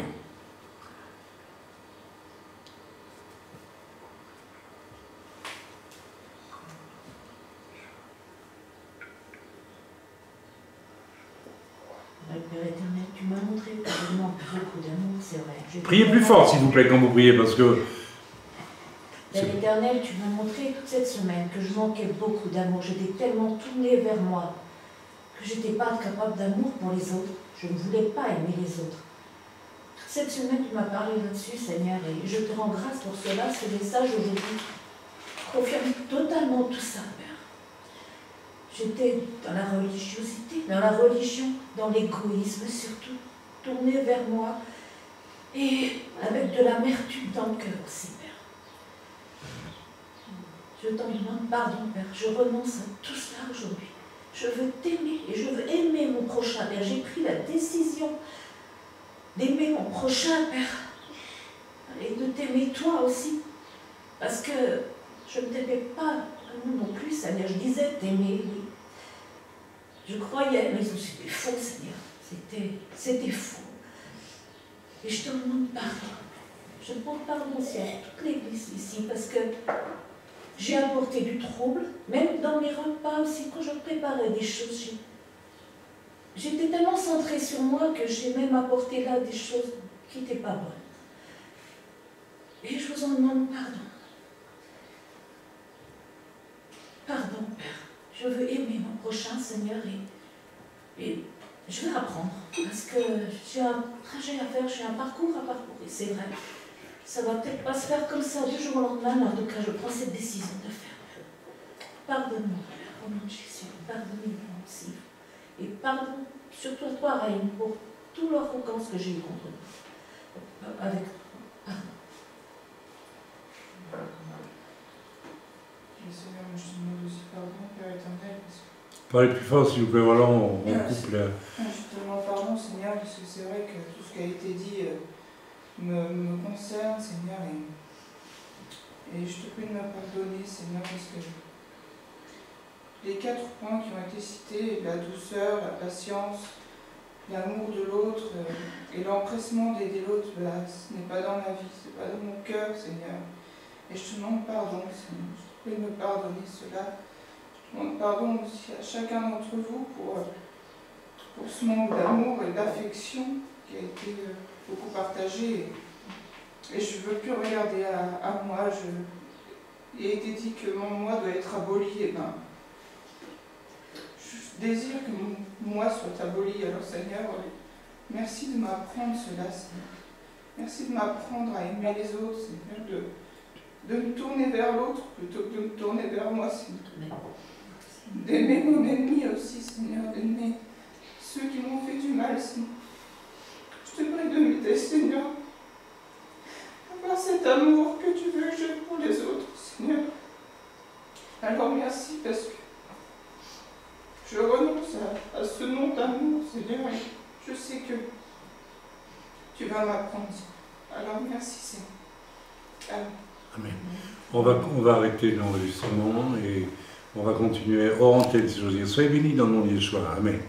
Père éternel, tu m'as montré que je manque beaucoup d'amour, c'est vrai. Priez plus fort, s'il vous plaît, quand vous priez, parce que... Père éternel, tu m'as montré toute cette semaine que je manquais beaucoup d'amour. J'étais tellement tournée vers moi que je n'étais pas capable d'amour pour les autres. Je ne voulais pas aimer les autres. Cette semaine, tu m'as parlé là-dessus, Seigneur, et je te rends grâce pour cela. Ce message aujourd'hui confirme totalement tout ça, Père. J'étais dans la religiosité, dans la religion, dans l'égoïsme surtout, tournée vers moi et avec de l'amertume dans le cœur aussi, Père. Je t'en demande pardon, Père. Je renonce à tout cela aujourd'hui. Je veux t'aimer et je veux aimer mon prochain, Père. J'ai pris la décision d'aimer mon prochain, Père. Et de t'aimer toi aussi. Parce que je ne t'aimais pas non plus, Seigneur. Je disais t'aimer, oui. Je croyais, mais c'était faux, Seigneur. C'était faux. Et je te demande pardon. Je demande pardon aussi à toute l'église ici, parce que j'ai apporté du trouble, même dans mes repas aussi, quand je préparais des choses. J'étais tellement centrée sur moi que j'ai même apporté là des choses qui n'étaient pas bonnes. Et je vous en demande pardon. Pardon, Père. Je veux aimer mon prochain, Seigneur, et je vais apprendre, parce que j'ai un trajet à faire, j'ai un parcours à parcourir, c'est vrai. Ça va peut-être pas se faire comme ça du jour au lendemain, mais en tout cas, je prends cette décision de faire. Pardonne-moi, Père, au nom de Jésus, pardonne-moi aussi. Et pardonne surtout à toi, Raïm, pour toute l'arrogance que j'ai eue contre nous. Avec pardon. Seigneur, je te demande aussi pardon, Père éternel. Parlez plus fort, s'il vous plaît, voilà, on coupe là. Je te demande pardon, Seigneur, parce que c'est vrai que tout ce qui a été dit me concerne, Seigneur, et je te prie de me pardonner, Seigneur, parce que les 4 points qui ont été cités, la douceur, la patience, l'amour de l'autre et l'empressement d'aider l'autre, ce n'est pas dans ma vie, ce n'est pas dans mon cœur, Seigneur. Et je te demande pardon, Seigneur. Je te prie de me pardonner cela. Je demande pardon aussi à chacun d'entre vous pour ce manque d'amour et d'affection qui a été beaucoup partagé. Et je ne veux plus regarder à moi. Il a été dit que mon moi doit être aboli. Et ben, je désire que mon moi soit aboli. Alors Seigneur, merci de m'apprendre cela, Seigneur. Merci de m'apprendre à aimer les autres, Seigneur, de me tourner vers l'autre plutôt que de me tourner vers moi, Seigneur. D'aimer mon ennemi aussi, Seigneur, d'aimer ceux qui m'ont fait du mal, Seigneur. Je te prie de m'aider, Seigneur, avoir cet amour que tu veux que j'ai pour les autres, Seigneur. Alors merci parce que je renonce à ce nom d'amour, Seigneur, et je sais que tu vas m'apprendre. Alors merci, Seigneur. Amen. Amen. On va arrêter l'enregistrement et on va continuer hors antenne, si j'ose dire. Soyez bénis dans le nom de Yeshua. Amen.